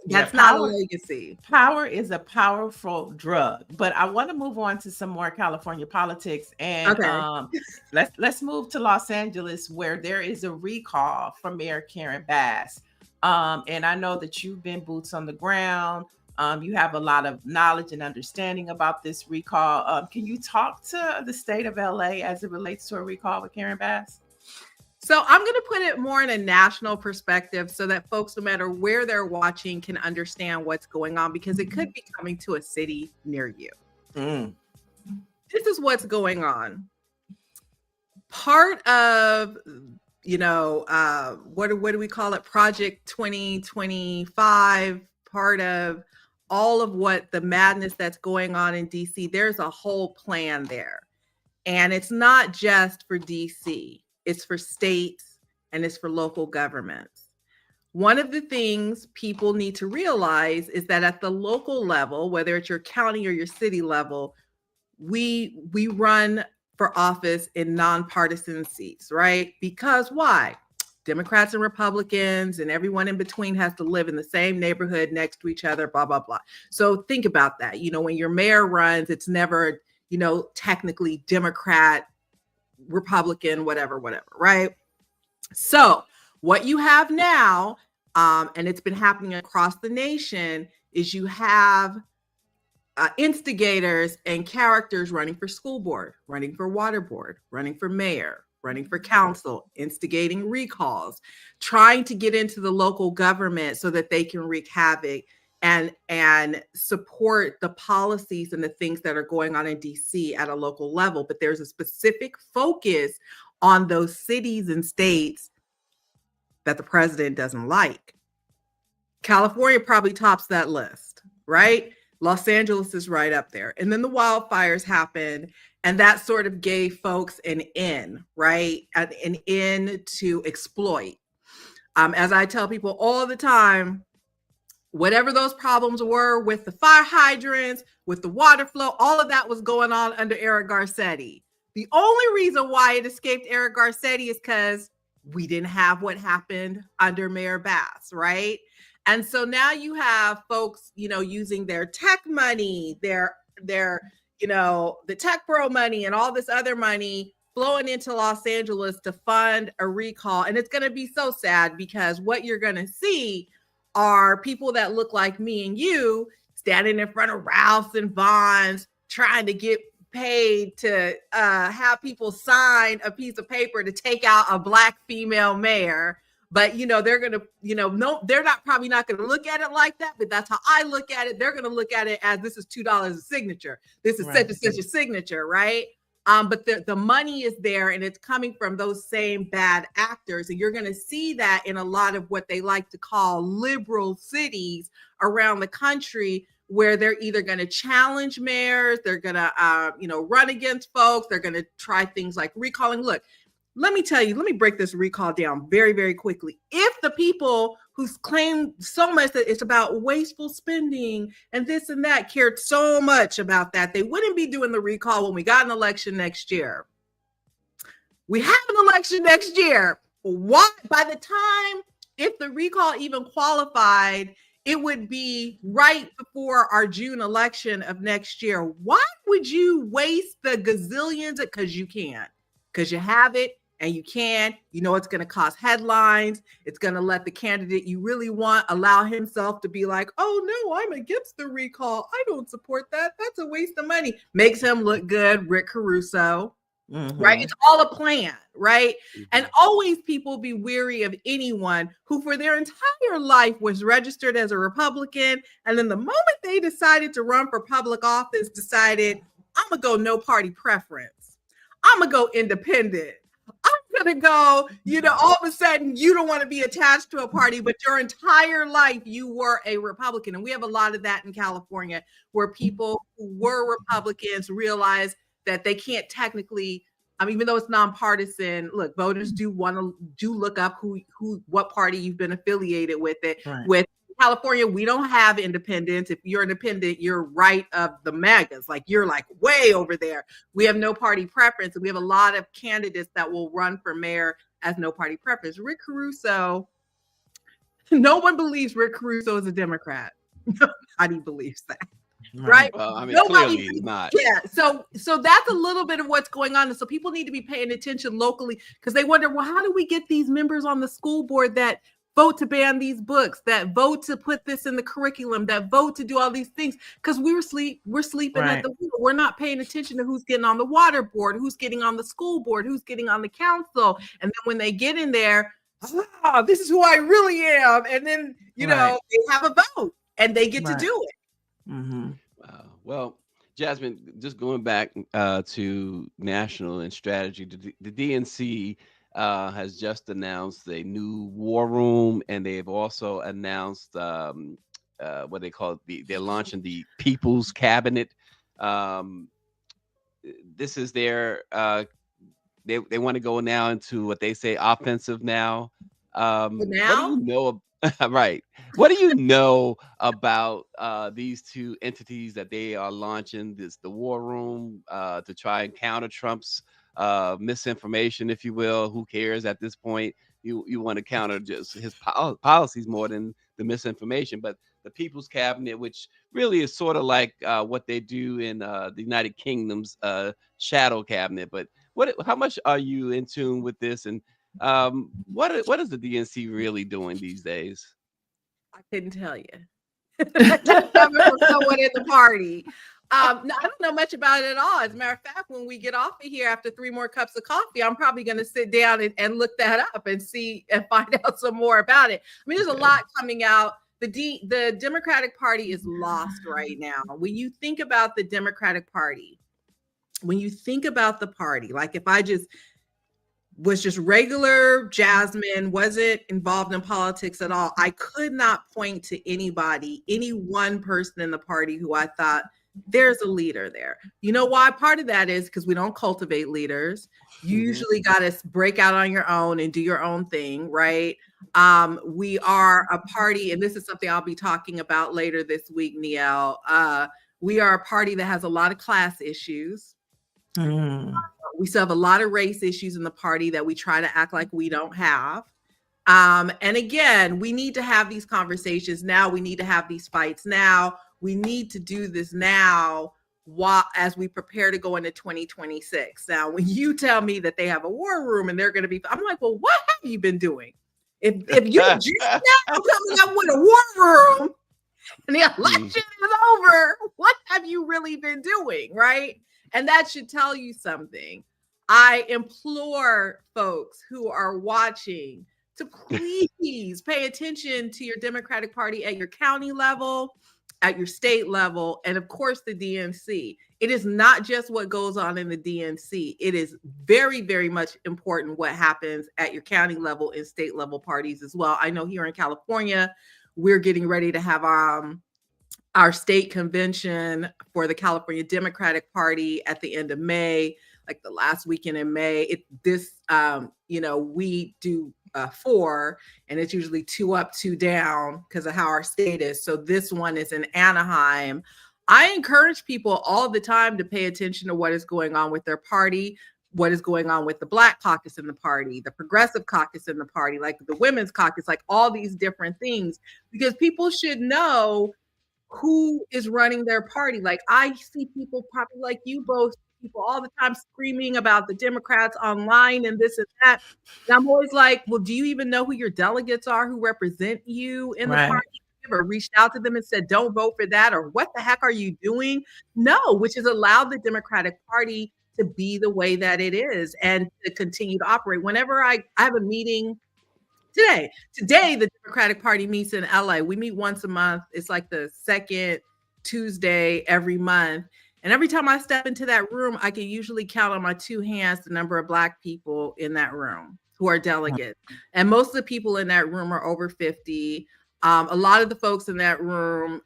K: That's not a legacy.
B: Power is a powerful drug. But I want to move on to some more California politics. And let's move to Los Angeles, where there is a recall from Mayor Karen Bass. And I know that you've been boots on the ground. You have a lot of knowledge and understanding about this recall. Can you talk to the state of LA as it relates to a recall with Karen Bass?
K: So I'm going to put it more in a national perspective so that folks, no matter where they're watching, can understand what's going on, because it could be coming to a city near you. This is what's going on. Part of, what do we call it? Project 2025, part of all of what the madness that's going on in DC, there's a whole plan there. And it's not just for DC, it's for states and it's for local governments. One of the things people need to realize is that at the local level, whether it's your county or your city level, we run for office in nonpartisan seats, right? Because why? Democrats and Republicans and everyone in between has to live in the same neighborhood next to each other, blah, blah, blah. So think about that. When your mayor runs, it's never, technically Democrat, Republican, whatever, right? So what you have now, and it's been happening across the nation, is you have instigators and characters running for school board, running for water board, running for mayor, running for council, instigating recalls, trying to get into the local government so that they can wreak havoc and support the policies and the things that are going on in DC at a local level. But there's a specific focus on those cities and states that the president doesn't like. California probably tops that list, right? Los Angeles is right up there. And then the wildfires happened, and that sort of gave folks an in, right? An in to exploit. As I tell people all the time, whatever those problems were with the fire hydrants, with the water flow, all of that was going on under Eric Garcetti. The only reason why it escaped Eric Garcetti is because we didn't have what happened under Mayor Bass, right? And so now you have folks, using their tech money, their the tech bro money and all this other money flowing into Los Angeles to fund a recall. And it's going to be so sad, because what you're going to see are people that look like me and you standing in front of Ralph's and Vaughn's trying to get paid to have people sign a piece of paper to take out a Black female mayor. But, they're going to, no, they're probably not going to look at it like that. But that's how I look at it. They're going to look at it as this is $2 a signature. This is such and such a signature, right? But the money is there, and it's coming from those same bad actors. And you're going to see that in a lot of what they like to call liberal cities around the country, where they're either going to challenge mayors, they're going to, run against folks. They're going to try things like recalling. Look, let me break this recall down very, very quickly. If the people who claim so much that it's about wasteful spending and this and that cared so much about that, they wouldn't be doing the recall when we got an election next year. We have an election next year. Why? By the time, if the recall even qualified, it would be right before our June election of next year. Why would you waste the gazillions? Because you can, because you have it. And you can, it's going to cause headlines. It's going to let the candidate you really want allow himself to be like, oh, no, I'm against the recall. I don't support that. That's a waste of money. Makes him look good, Rick Caruso, right? It's all a plan, right? And always people be weary of anyone who for their entire life was registered as a Republican. And then the moment they decided to run for public office, decided, I'm going to go no party preference. I'm going to go independent. I'm going to go, all of a sudden you don't want to be attached to a party, but your entire life you were a Republican. And we have a lot of that in California, where people who were Republicans realize that they can't technically, even though it's nonpartisan, look, voters do look up what party you've been affiliated with it. Right. With California, we don't have independents. If you're independent, you're right of the MAGAs. Like, you're like way over there. We have no party preference. And we have a lot of candidates that will run for mayor as no party preference. Rick Caruso, no one believes Rick Caruso is a Democrat. Nobody believes that. Right?
A: Well,
K: Nobody,
A: clearly he's not.
K: Yeah. So that's a little bit of what's going on. And so people need to be paying attention locally, because they wonder, well, how do we get these members on the school board that vote to ban these books, that vote to put this in the curriculum, that vote to do all these things? Because we're sleeping at the wheel. We're not paying attention to who's getting on the water board, who's getting on the school board, who's getting on the council. And then when they get in there, this is who I really am. And then, they have a vote and they get to do it.
A: Wow. Well, Jasmine, just going back to national and strategy, the DNC has just announced a new war room, and they've also announced what they call they're launching the People's Cabinet. This is their they want to go now into what they say offensive now. What do you know? Right. What do you know about these two entities that they are launching? The war room to try and counter Trump's misinformation, if you will. Who cares at this point? You want to counter just his policies more than the misinformation. But the People's Cabinet, which really is sort of like what they do in the United Kingdom's shadow cabinet. But how much are you in tune with this? And what is the DNC really doing these days?
K: I couldn't tell you. Coming from someone in the party. No, I don't know much about it at all. As a matter of fact, when we get off of here after 3 more cups of coffee, I'm probably going to sit down and look that up and see and find out some more about it. there's a lot coming out. The Democratic Party is lost right now. When you think about the Democratic Party, when you think about the party, like if I was just regular Jasmine, wasn't involved in politics at all, I could not point to anybody, any one person in the party who I thought, there's a leader there. You know why? Part of that is because we don't cultivate leaders. You usually got to break out on your own and do your own thing, right? We are a party, and this is something I'll be talking about later this week, Niele. We are a party that has a lot of class issues. We still have a lot of race issues in the party that we try to act like we don't have. And again, we need to have these conversations now. We need to have these fights now. We need to do this now as we prepare to go into 2026. Now, when you tell me that they have a war room and they're going to be, I'm like, well, what have you been doing? If you just now coming up with a war room and the election is over, what have you really been doing, right? And that should tell you something. I implore folks who are watching to please pay attention to your Democratic Party at your county level, at your state level, and of course the DNC. It is not just what goes on in the DNC. It is very, very much important what happens at your county level and state level parties as well. I know here in California, we're getting ready to have our state convention for the California Democratic Party at the end of May, like the last weekend in May. We do 4, and it's usually 2 up, 2 down because of how our state is. So this one is in Anaheim. I encourage people all the time to pay attention to what is going on with their party, what is going on with the Black caucus in the party, the Progressive caucus in the party, like the Women's caucus, like all these different things, because people should know who is running their party. Like I see people probably like you both, people all the time screaming about the Democrats online and this and that. And I'm always like, well, do you even know who your delegates are who represent you in the party? You ever reached out to them and said, don't vote for that? Or what the heck are you doing? No, which has allowed the Democratic Party to be the way that it is and to continue to operate. Whenever I have a meeting Today, the Democratic Party meets in LA. We meet once a month. It's like the second Tuesday every month. And every time I step into that room, I can usually count on my 2 hands the number of Black people in that room who are delegates. And most of the people in that room are over 50. A lot of the folks in that room,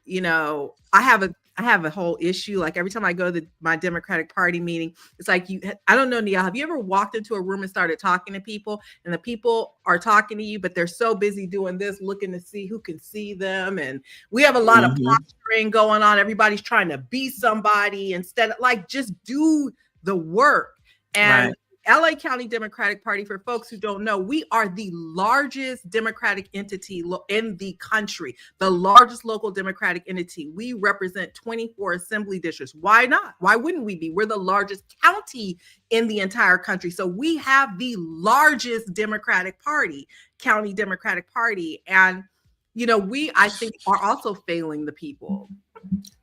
K: I have a whole issue. Like every time I go to my Democratic Party meeting, it's like I don't know, Niele, have you ever walked into a room and started talking to people and the people are talking to you, but they're so busy doing this, looking to see who can see them. And we have a lot of posturing going on. Everybody's trying to be somebody instead of like, just do the work. And LA County Democratic Party, for folks who don't know, we are the largest Democratic entity in the country, the largest local Democratic entity. We represent 24 assembly districts. Why not? Why wouldn't we be? We're the largest county in the entire country. So we have the largest Democratic Party, County Democratic Party. And, we, I think, are also failing the people.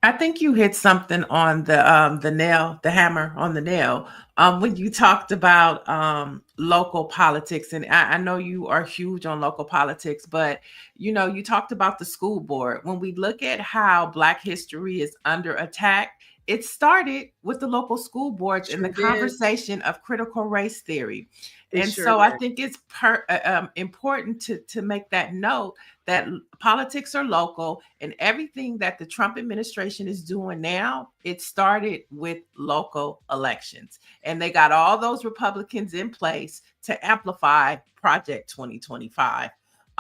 B: I think you hit something on the nail, the hammer on the nail, when you talked about local politics. And I know you are huge on local politics, but you talked about the school board. When we look at how Black history is under attack, it started with the local school boards and the conversation of critical race theory. I think it's important to make that note that politics are local, and everything that the Trump administration is doing now, it started with local elections. And they got all those Republicans in place to amplify Project 2025.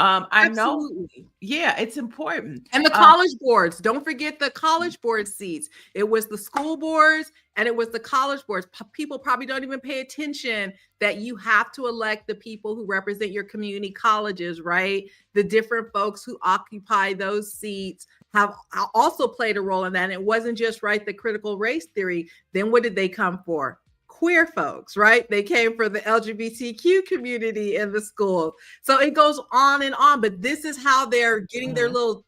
B: I know. Yeah, it's important.
K: And the college boards. Don't forget the college board seats. It was the school boards and it was the college boards. People probably don't even pay attention that you have to elect the people who represent your community colleges, right? The different folks who occupy those seats have also played a role in that. And it wasn't just, the critical race theory. Then what did they come for? Queer folks, right? They came for the LGBTQ community in the school. So it goes on and on, but this is how they're getting their little,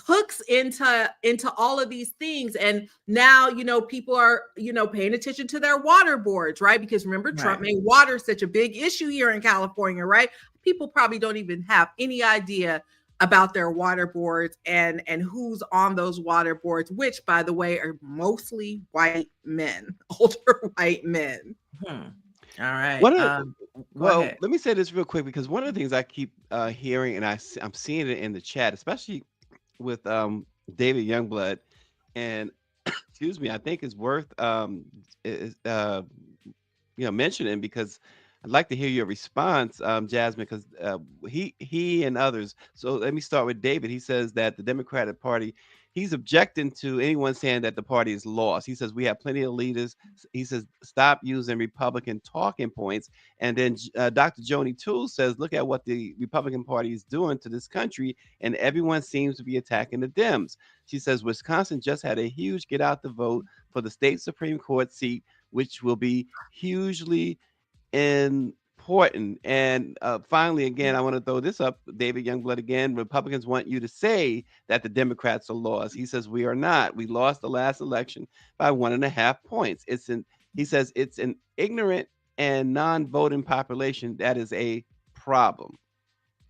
K: hooks into all of these things. And now, people are, paying attention to their water boards, right? Because remember, Trump made water such a big issue here in California, right? People probably don't even have any idea about their water boards and who's on those water boards, which, by the way, are mostly white men, older white men.
B: All right.
A: Let me say this real quick, because one of the things I keep hearing, and I'm seeing it in the chat, especially with David Youngblood, and excuse me, I think it's worth mentioning, because I'd like to hear your response, Jasmine, because he and others. So let me start with David. He says that the Democratic Party, he's objecting to anyone saying that the party is lost. He says we have plenty of leaders. He says stop using Republican talking points. And then Dr. Joni Toole says, look at what the Republican Party is doing to this country, and everyone seems to be attacking the Dems. She says Wisconsin just had a huge get out the vote for the state Supreme Court seat, which will be hugely important important. And finally, again, I want to throw this up, David Youngblood again. Republicans want you to say that the Democrats are lost. He says we are not. We lost the last election by 1.5 points. He says it's an ignorant and non-voting population that is a problem.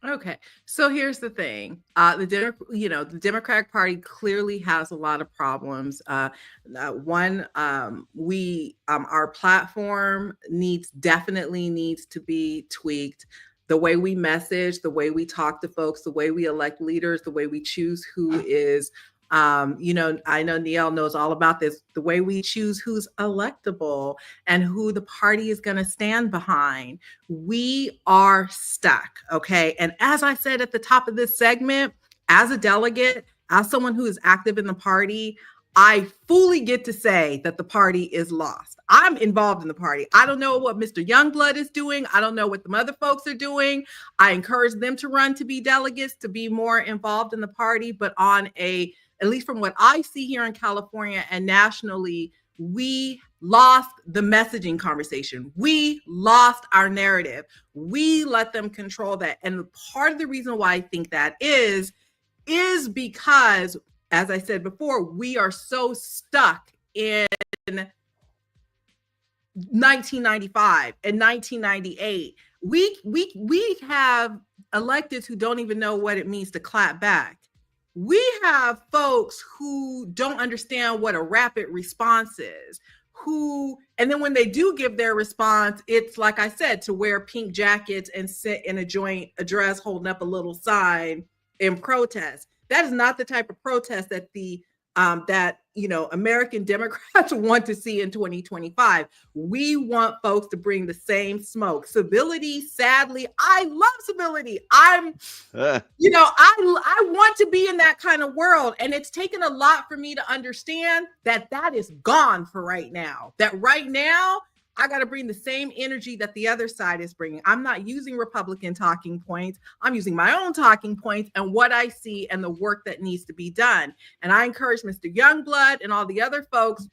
K: Okay, so here's the thing: the Democratic Party clearly has a lot of problems. Our platform definitely needs to be tweaked. The way we message, the way we talk to folks, the way we elect leaders, the way we choose who is. I know Niele knows all about this. The way we choose who's electable and who the party is going to stand behind. We are stuck, okay? And as I said at the top of this segment, as a delegate, as someone who is active in the party, I fully get to say that the party is lost. I'm involved in the party. I don't know what Mr. Youngblood is doing. I don't know what the other folks are doing. I encourage them to run to be delegates, to be more involved in the party, but at least from what I see here in California and nationally, we lost the messaging conversation. We lost our narrative. We let them control that. And part of the reason why I think that is because, as I said before, we are so stuck in 1995 and 1998. We have electeds who don't even know what it means to clap back. We have folks who don't understand what a rapid response is, and then when they do give their response, it's like I said, to wear pink jackets and sit in a joint address holding up a little sign in protest. That is not the type of protest that American Democrats want to see in 2025. We want folks to bring the same smoke. Civility, sadly, I love civility. I want to be in that kind of world. And it's taken a lot for me to understand that is gone for right now. That right now, I got to bring the same energy that the other side is bringing. I'm not using Republican talking points. I'm using my own talking points and what I see and the work that needs to be done. And I encourage Mr. Youngblood and all the other folks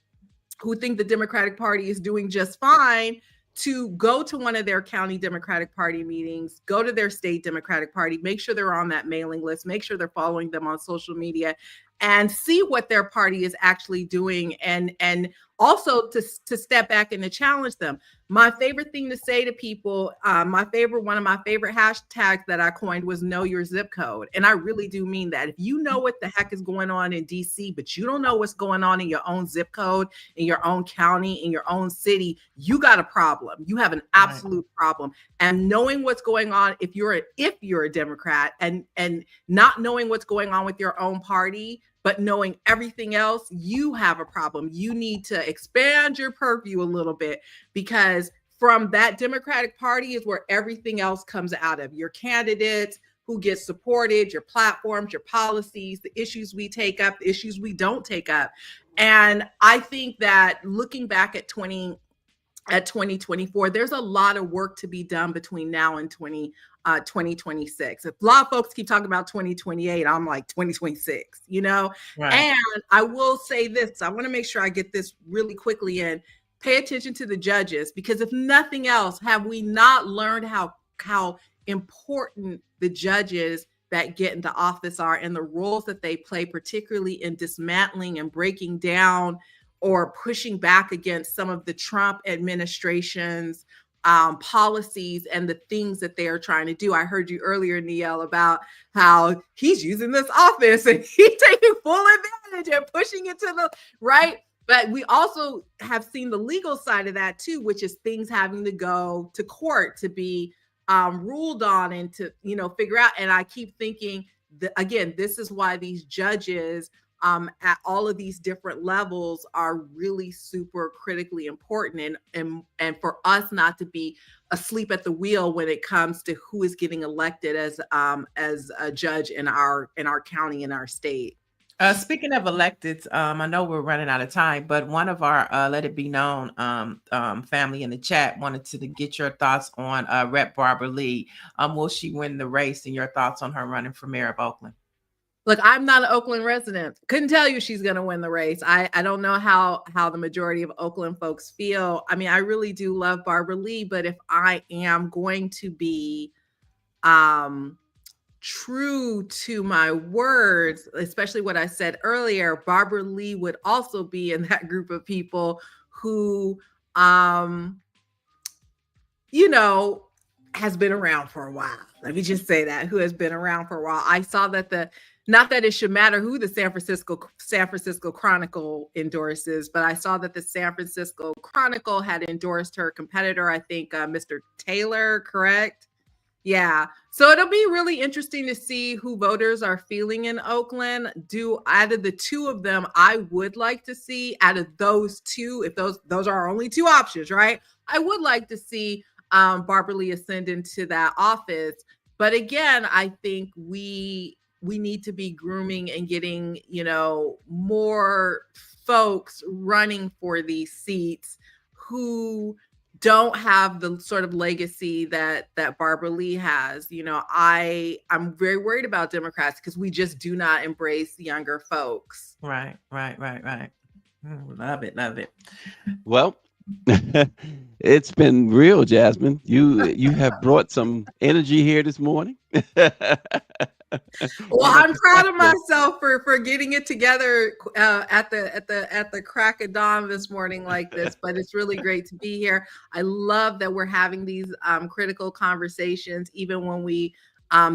K: who think the Democratic Party is doing just fine to go to one of their county Democratic Party meetings, go to their state Democratic Party, make sure they're on that mailing list, make sure they're following them on social media, and see what their party is actually doing, and also to step back and to challenge them. My favorite thing to say to people, one of my favorite hashtags that I coined was know your zip code. And I really do mean that. If you know what the heck is going on in DC, but you don't know what's going on in your own zip code, in your own county, in your own city, you got a problem. You have an absolute problem. And knowing what's going on, if you're a Democrat, and not knowing what's going on with your own party, but knowing everything else, you have a problem. You need to expand your purview a little bit, because from that Democratic Party is where everything else comes out of. Your candidates, who get supported, your platforms, your policies, the issues we take up, the issues we don't take up. And I think that looking back at 2024, there's a lot of work to be done between now and 2026. A lot of folks keep talking about 2028. I'm like 2026, Right. And I will say this, I want to make sure I get this really quickly in. Pay attention to the judges, because if nothing else, have we not learned how important the judges that get into office are, and the roles that they play, particularly in dismantling and breaking down or pushing back against some of the Trump administration's policies and the things that they are trying to do. I heard you earlier, Niele, about how he's using this office and he's taking full advantage and pushing it to the right. But we also have seen the legal side of that too, which is things having to go to court to be ruled on and to, figure out. And I keep thinking that, again, this is why these judges at all of these different levels are really super critically important, and for us not to be asleep at the wheel when it comes to who is getting elected as a judge in our county, in our state.
B: Speaking of electeds, I know we're running out of time, but one of our Let It Be Known family in the chat wanted to get your thoughts on Rep. Barbara Lee. Will she win the race, and your thoughts on her running for mayor of Oakland?
K: Look, I'm not an Oakland resident. Couldn't tell you she's going to win the race. I don't know how the majority of Oakland folks feel. I mean, I really do love Barbara Lee, but if I am going to be true to my words, especially what I said earlier, Barbara Lee would also be in that group of people who, you know, has been around for a while. Let me just say that, who has been around for a while. I saw that not that it should matter who the San Francisco Chronicle endorses, but I saw that the San Francisco Chronicle had endorsed her competitor, I think Mr. Taylor, correct? Yeah. So it'll be really interesting to see who voters are feeling in Oakland. Out of the two of them, I would like to see, out of those two, if those are our only two options, right? I would like to see Barbara Lee ascend into that office. But again, I think we need to be grooming and getting, more folks running for these seats who don't have the sort of legacy that Barbara Lee has. I'm very worried about Democrats because we just do not embrace younger folks.
B: Right. Love it.
A: Well, it's been real, Jasmine. You have brought some energy here this morning.
K: Well, I'm proud of myself for getting it together at the crack of dawn this morning like this, but it's really great to be here. I love that we're having these critical conversations, even when we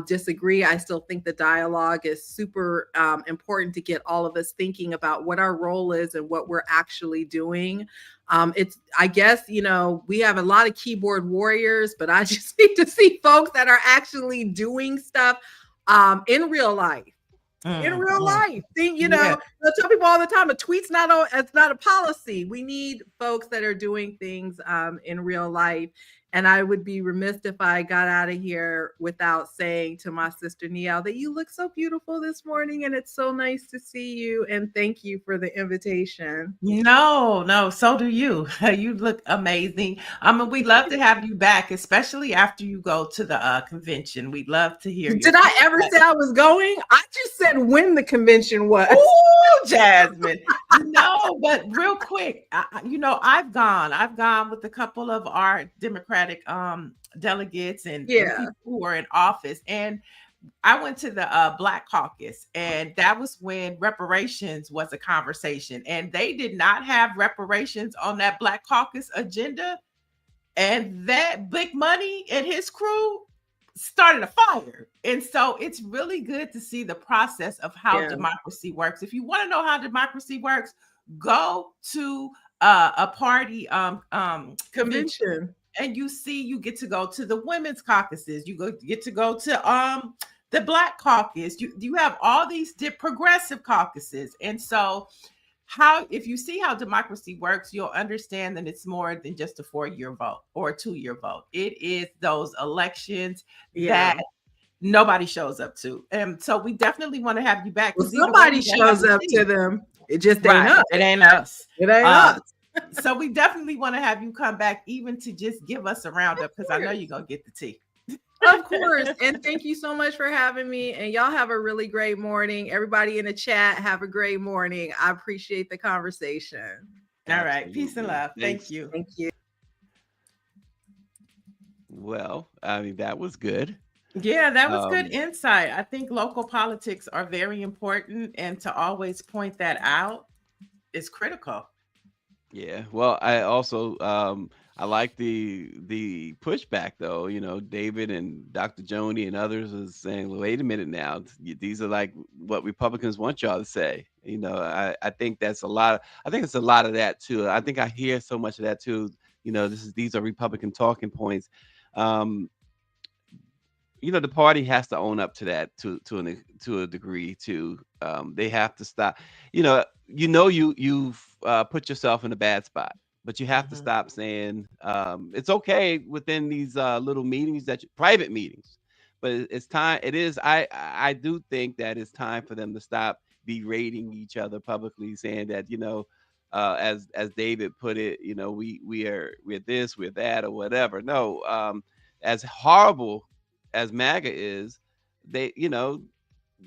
K: disagree. I still think the dialogue is super important to get all of us thinking about what our role is and what we're actually doing. I guess, we have a lot of keyboard warriors, but I just need to see folks that are actually doing stuff in real life. In real life. I tell people all the time, a tweet's it's not a policy. We need folks that are doing things in real life. And I would be remiss if I got out of here without saying to my sister Niele that you look so beautiful this morning, and it's so nice to see you. And thank you for the invitation.
B: No, so do you. You look amazing. We'd love to have you back, especially after you go to the convention. We'd love to hear you.
K: Did I ever say I was going? I just said when the convention was.
B: Oh, Jasmine. But real quick, I've gone with a couple of our Democratic delegates and people who are in office, and I went to the Black Caucus, and that was when reparations was a conversation, and they did not have reparations on that Black Caucus agenda, and that Big Money and his crew started a fire. And so it's really good to see the process of how democracy works. If you want to know how democracy works, go to a party convention. And you get to go to the women's caucuses. Get to go to the Black Caucus. You have all these progressive caucuses. And so if you see how democracy works, you'll understand that it's more than just a 4-year vote or a 2-year vote. It is those elections that nobody shows up to. And so we definitely want to have you back.
K: Well, somebody shows up to them. It just ain't us.
B: It ain't us.
K: It ain't us.
B: So we definitely want to have you come back, even to just give us a roundup, because I know you're going to get the tea.
K: Of course. And thank you so much for having me. And y'all have a really great morning. Everybody in the chat, have a great morning. I appreciate the conversation.
B: All right. Peace and love. Thank you.
K: Thank you.
A: Well, that was good.
B: Yeah, that was good insight. I think local politics are very important, and to always point that out is critical.
A: Yeah. Well, I also I like the pushback though. David and Dr. Joni and others is saying, well, wait a minute now. These are like what Republicans want y'all to say. I think that's a lot. I think it's a lot of that too. I think I hear so much of that too. These are Republican talking points. The party has to own up to that to a degree too. They have to stop. You've put yourself in a bad spot, but you have to stop saying it's okay within these little meetings, private meetings. But it's time. It is. I do think that it's time for them to stop berating each other publicly, saying that as David put it, we're this, we're that, or whatever. No, as horrible as MAGA is,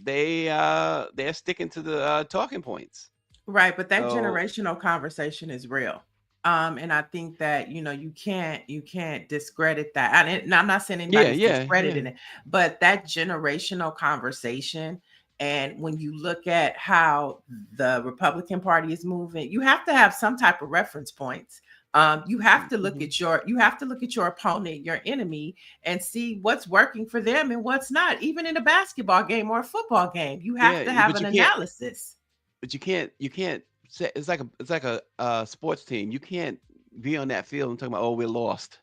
A: they're sticking to the talking points.
B: Right, but that
A: So
B: generational conversation is real. And I think that you can't discredit that. And I'm not saying
A: yeah,
B: anybody's
A: yeah, yeah.
B: discrediting it, but that generational conversation. And when you look at how the Republican Party is moving, you have to have some type of reference points. You have to look
A: Mhm.
B: at your opponent, your enemy, and see what's working for them and what's not. Even in a basketball game or a football game, you have
A: Yeah,
B: to have
A: but
B: an
A: you can't.
B: analysis.
A: But you can't say it's like a sports team. You can't be on that field and talk about, oh, we're lost.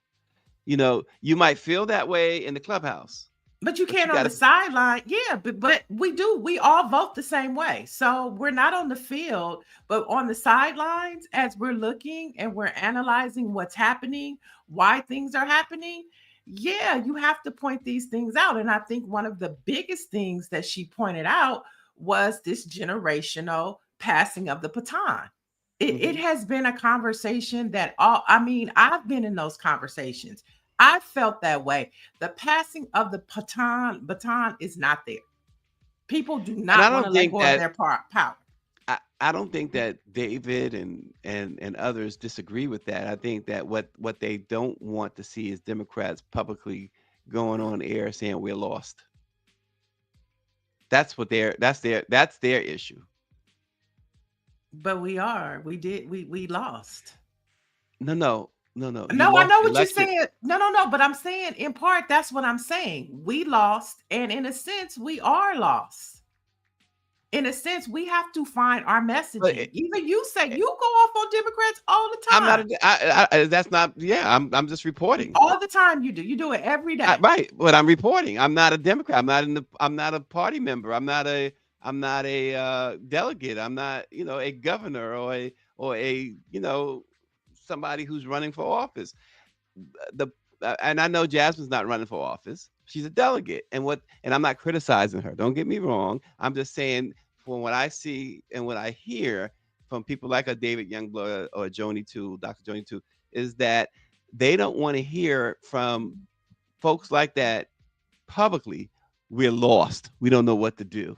A: You might feel that way in the clubhouse,
B: But you
A: but you
B: can't on
A: got
B: the
A: to.
B: sideline. Yeah, but we do. We all vote the same way. So we're not on the field, but on the sidelines as we're looking and we're analyzing what's happening, why things are happening. Yeah, you have to point these things out. And I think one of the biggest things that she pointed out was this generational passing of the baton. It
A: Mhm.
B: has been a conversation that I've been in those conversations. I felt that way. The passing of the baton is not there. People do
A: And I
B: not want to
A: don't
B: let
A: think
B: go of
A: that
B: their power.
A: I don't think that David and others disagree with that. I think that what they don't want to see is Democrats publicly going on air saying we're lost. That's their issue.
B: But we are. We lost.
A: No, no, no, no. You
B: No, I
A: lost
B: know
A: the
B: what you're
A: election.
B: saying. No, no, no. But I'm saying in part, that's what I'm saying. We lost, and in a sense, we are lost. In a sense, we have to find our
A: But
B: messaging. Even you say you go off on Democrats all the
A: I'm not.
B: time.
A: That's not. Yeah, I'm just reporting.
B: All the time you do. You do it every day.
A: Right, but I'm reporting. I'm not a Democrat. I'm not a party member. I'm not a delegate. I'm not, a governor or somebody who's running for office. The and I know Jasmine's not running for office. She's a delegate, and I'm not criticizing her. Don't get me wrong. I'm just saying from what I see and what I hear from people like a David Youngblood or Joni Toole, Dr. Joni Toole, is that they don't want to hear from folks like that publicly. We're lost. We don't know what to do.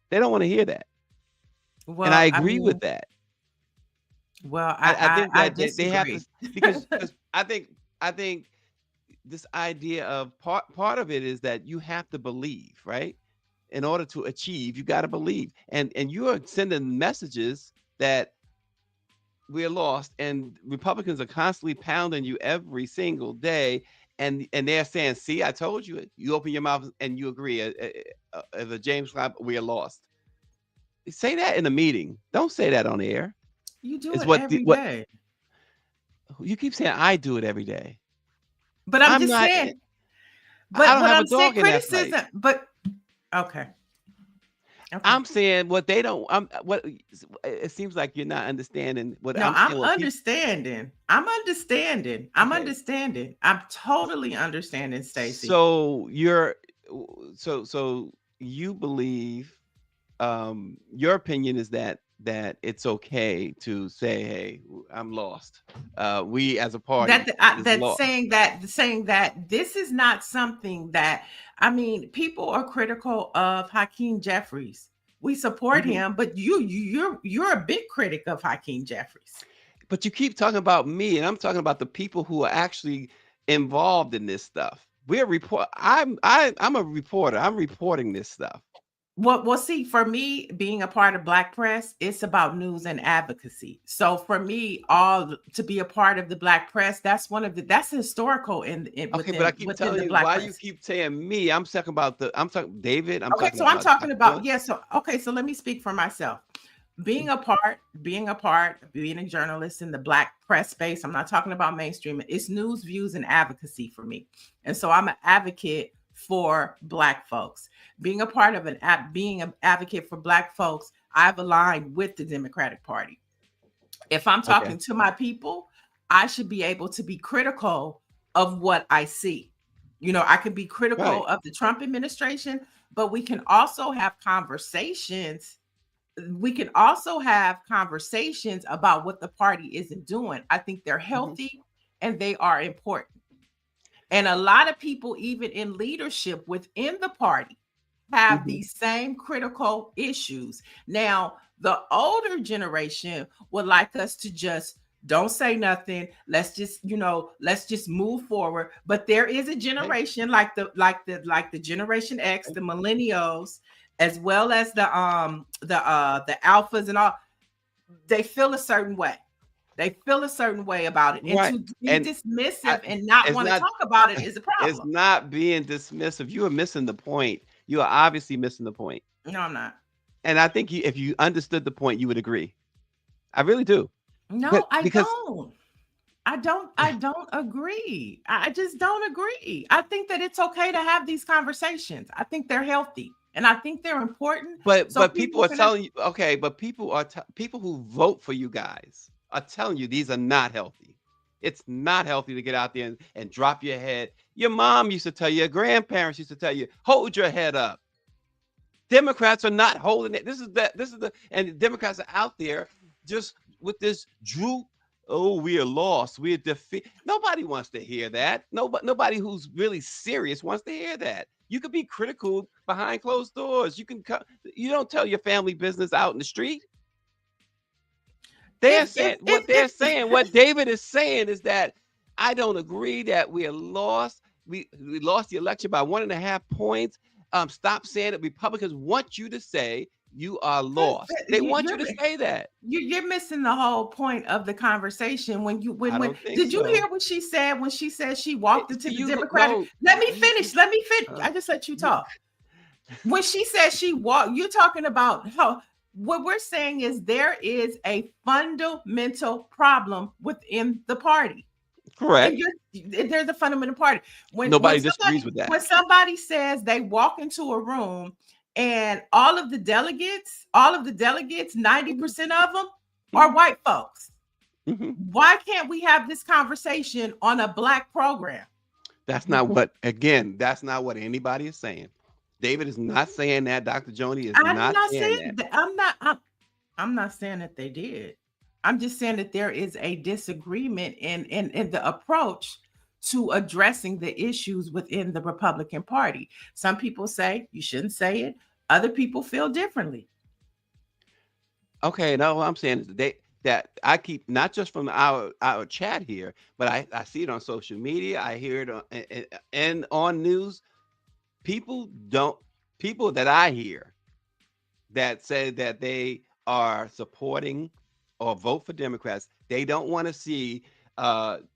A: They don't want to hear that, and I
B: Well, I
A: agree with
B: mean,
A: that.
B: well,
A: I think
B: I
A: that they have to,
B: disagree.
A: because I think this idea of part of it is that you have to believe, right? In order to achieve, you got to believe, and you are sending messages that we're lost, and Republicans are constantly pounding you every single day, and they're saying, "See, I told you." You open your mouth and you agree. As a James Club, we're lost. Say that in a meeting. Don't say that on air.
B: You do
A: Is
B: it every
A: what
B: day.
A: you keep saying. I do it every day.
B: But I'm
A: I'm
B: just
A: not.
B: saying,
A: I
B: but
A: don't
B: what
A: have a
B: I'm saying,
A: dog in that fight.
B: criticism, but okay. Okay.
A: I'm saying what they don't. What it seems like you're not understanding what
B: No,
A: I'm
B: I'm
A: saying. What people.
B: understanding. I'm understanding. I'm
A: Okay.
B: understanding. I'm totally understanding, Stacy.
A: So so you believe your opinion is that it's okay to say, hey, I'm lost. We as a party is
B: That's
A: lost.
B: saying that this is not something that people are critical of Hakeem Jeffries. We support
A: Mhm.
B: him, but you're a big critic of Hakeem Jeffries.
A: But you keep talking about me, and I'm talking about the people who are actually involved in this stuff. We're report. I'm a reporter. I'm reporting this stuff.
B: Well, see, for me, being a part of Black Press, it's about news and advocacy. So for me, all to be a part of the Black Press, that's historical in
A: Okay, but I
B: within
A: keep
B: within
A: telling
B: the
A: you
B: Black
A: why you
B: Press.
A: keep saying me. I'm talking David. I'm
B: Okay,
A: talking
B: so I'm
A: about
B: talking
A: Dr.
B: about
A: Joy.
B: so let me speak for myself. Being a journalist in the Black press space, I'm not talking about mainstream. It's news, views, and advocacy for me. And so I'm an advocate for Black folks. Being an advocate for Black folks, I've aligned with the Democratic Party. If I'm
A: Okay.
B: talking to my people, I should be able to be critical of what I see. I can be critical
A: Right.
B: of the Trump administration, but we can also have conversations about what the party isn't doing. I think they're
A: Mhm.
B: healthy and they are important. And a lot of people, even in leadership within the party, have these same critical issues. Now, the older generation would like us to just don't say nothing. Let's just, let's just move forward. But there is a generation like the Generation X, the millennials, as well as the alphas and all. They feel a certain way. They feel a certain way about it.
A: Right.
B: And to be dismissive and not want to talk about it is a problem.
A: It's not being dismissive. You are missing the point. You are obviously missing the point.
B: No, I'm not.
A: And I think if you understood the point, you would agree. I really do.
B: No, I don't. I don't agree. I just don't agree. I think that it's okay to have these conversations. I think they're healthy and I think they're important.
A: But people are telling you, okay, but people who vote for you guys are telling you these are not healthy. It's not healthy to get out there and drop your head. Your mom used to tell you, your grandparents used to tell you, hold your head up. Democrats are not holding it. And Democrats are out there just with this droop. Oh, we are lost. We are defeated. Nobody wants to hear that. Nobody who's really serious wants to hear that. You could be critical behind closed doors. You don't tell your family business out in the street. They're saying what David is saying is that I don't agree that we are lost. We lost the election by 1.5 points. Stop saying that Republicans want you to say you are lost. They want you to say that.
B: You're missing the whole point of the conversation. Did you hear what she said when she said she walked into the Democratic? Let me finish. I just let you talk. When she said she walked, you're talking about what we're saying is there is a fundamental problem within the party.
A: Correct.
B: There's a fundamental party.
A: Nobody disagrees with that.
B: When somebody says they walk into a room and all of the delegates, 90% of them are white folks. Why can't we have this conversation on a Black program?
A: That's not what anybody is saying. David is not saying that. Dr. Joni is not saying that.
B: I'm not saying that they did. I'm just saying that there is a disagreement in the approach to addressing the issues within the Republican Party. Some people say you shouldn't say it. Other people feel differently.
A: Okay, no, what I'm saying is that I keep not just from our chat here, but I see it on social media. I hear it on news. People that I hear that say that they are supporting or vote for Democrats, they don't want to see Jasmyne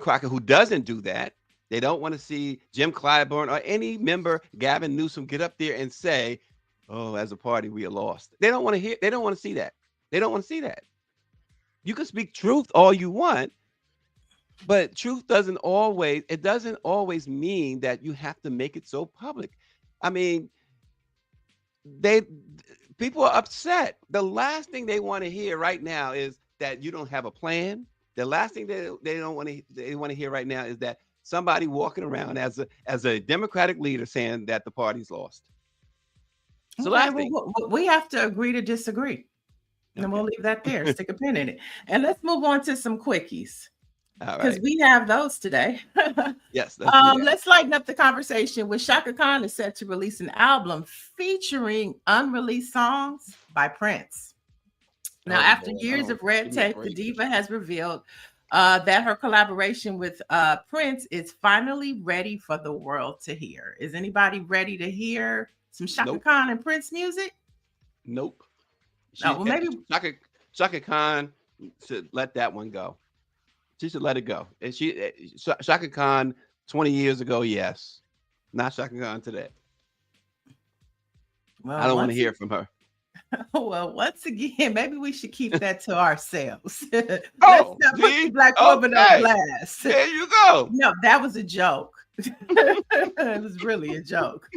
A: Crockett, who doesn't do that. They don't want to see Jim Clyburn or any member, Gavin Newsom, get up there and say, oh, as a party, we are lost. They don't want to hear. They don't want to see that. They don't want to see that. You can speak truth all you want, but truth doesn't always mean that you have to make it so public. I mean, people are upset. The last thing they want to hear right now is that you don't have a plan. The last thing they want to hear right now is that somebody walking around as a Democratic leader saying that the party's lost. So
B: we have to agree to disagree. And we'll leave that there. Stick a pin in it. And let's move on to some quickies. Because we have those today.
A: Yes.
B: Let's lighten up the conversation. With Chaka Khan is set to release an album featuring unreleased songs by Prince. Now, after years of red tape, the diva has revealed that her collaboration with Prince is finally ready for the world to hear. Is anybody ready to hear some Chaka Khan and Prince music?
A: Nope.
B: Maybe
A: Chaka Khan should let that one go. She should let it go. And Chaka Khan 20 years ago, yes. Not Chaka Khan today.
B: Well,
A: I don't want to hear from her.
B: Well, once again, maybe we should keep that to ourselves.
A: Let's
B: not put the Black woman on blast.
A: There you go.
B: No, that was a joke. It was really a joke.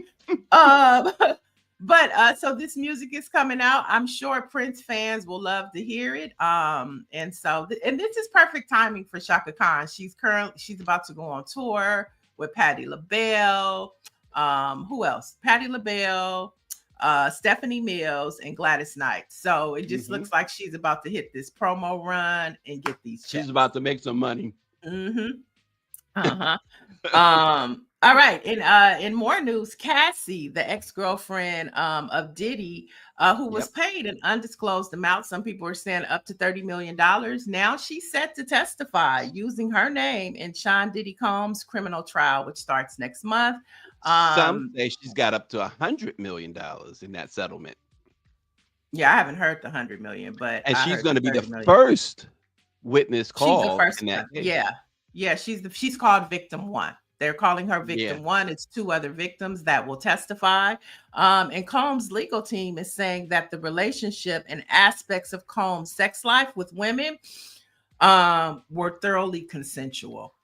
B: But so this music is coming out. I'm sure Prince fans will love to hear it. And this is perfect timing for Chaka Khan. She's about to go on tour with Patti LaBelle. Who else? Patti LaBelle, Stephanie Mills, and Gladys Knight. So it just looks like she's about to hit this promo run and get these checks.
A: She's about to make some money.
B: All right. In more news, Cassie, the ex-girlfriend of Diddy, who was
A: Yep.
B: paid an undisclosed amount, some people are saying up to $30 million. Now she's set to testify using her name in Sean Diddy Combs' criminal trial, which starts next month.
A: Some say she's got up to $100 million in that settlement.
B: Yeah, I haven't heard the 100 million, but
A: And
B: I
A: she's
B: heard
A: going
B: the
A: to be the
B: 30 million.
A: first witness
B: She's the
A: called
B: first
A: in that
B: one.
A: case.
B: Yeah, she's called victim one. They're calling her victim
A: Yeah.
B: one. It's two other victims that will testify. And Combs' legal team is saying that the relationship and aspects of Combs' sex life with women were thoroughly consensual.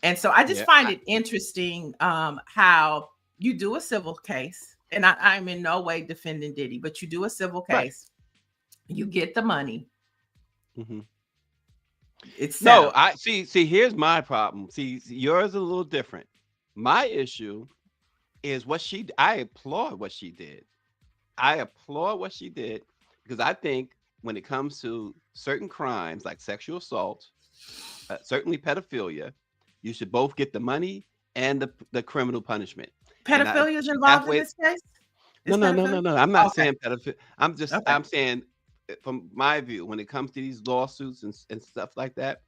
B: And so I just
A: Yeah.
B: find it interesting how you do a civil case, and I'm in no way defending Diddy, but you do a civil
A: Right.
B: case, you get the money.
A: Mhm.
B: It's
A: No,
B: settled.
A: I see. Here's my problem. See, yours is a little different. My issue is what I applaud what she did. I applaud what she did because I think when it comes to certain crimes like sexual assault, certainly pedophilia, you should both get the money and the criminal punishment. And
B: Pedophilia is involved in
A: halfway.
B: this case?
A: No,
B: Is
A: no, no, no,
B: pedophilia?
A: no. I'm not
B: Okay.
A: saying pedophilia.
B: Okay.
A: I'm saying from my view, when it comes to these lawsuits and stuff like that,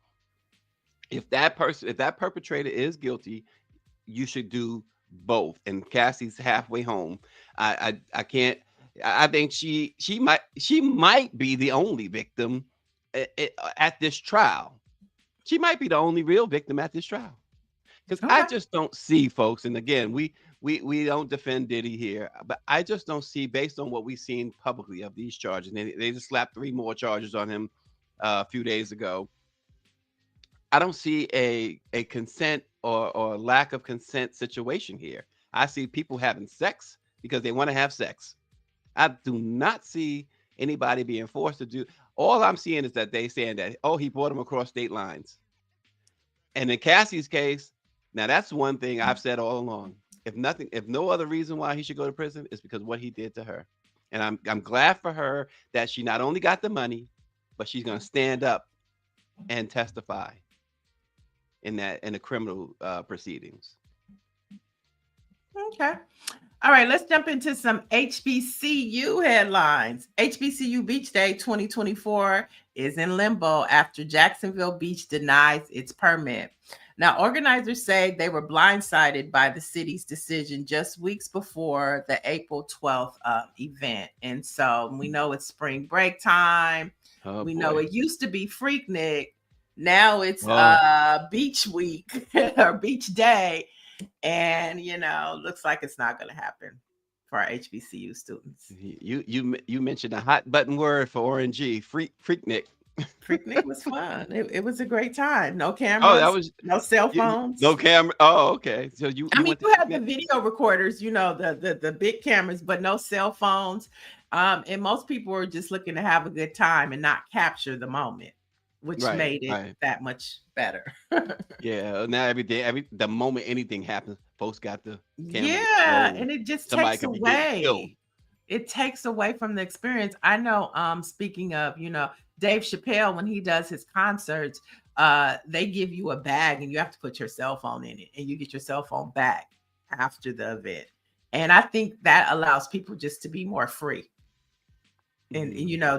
A: if that perpetrator is guilty, you should do both. And Cassie's halfway home. I can't. I think she might be the only victim at this trial. She might be the only real victim at this trial because I
B: Okay.
A: just don't see, folks. And again, we don't defend Diddy here, but I just don't see, based on what we've seen publicly of these charges. And they just slapped 3 more charges on him a few days ago. I don't see a consent or lack of consent situation here. I see people having sex because they want to have sex. I do not see anybody being forced to do. All I'm seeing is that they saying that, oh, he brought him across state lines. And in Cassie's case, now that's one thing I've said all along. If no other reason why he should go to prison is because what he did to her. And I'm glad for her that she not only got the money, but she's going to stand up and testify in the criminal proceedings.
B: Okay. All right, let's jump into some HBCU headlines. HBCU Beach Day 2024 is in limbo after Jacksonville Beach denies its permit. Now, organizers say they were blindsided by the city's decision just weeks before the April 12th event. And so we know it's spring break time.
A: Oh,
B: we
A: boy.
B: know it used to be Freaknik. Now it's Beach Week or Beach Day. And looks like it's not going to happen for our HBCU students.
A: You mentioned a hot button word for RNG, Freaknik.
B: Freaknik was fun. It was a great time. No cameras.
A: Oh, that was
B: no cell phones.
A: No camera. Oh, okay. So you
B: you
A: went
B: had the video recorders, the big cameras, but no cell phones. And most people were just looking to have a good time and not capture the moment, which made it that much better.
A: Yeah, now the moment anything happens, folks got the camera.
B: Yeah, and it just takes away. It takes away from the experience. I know. Speaking of, Dave Chappelle, when he does his concerts, they give you a bag and you have to put your cell phone in it, and you get your cell phone back after the event. And I think that allows people just to be more free and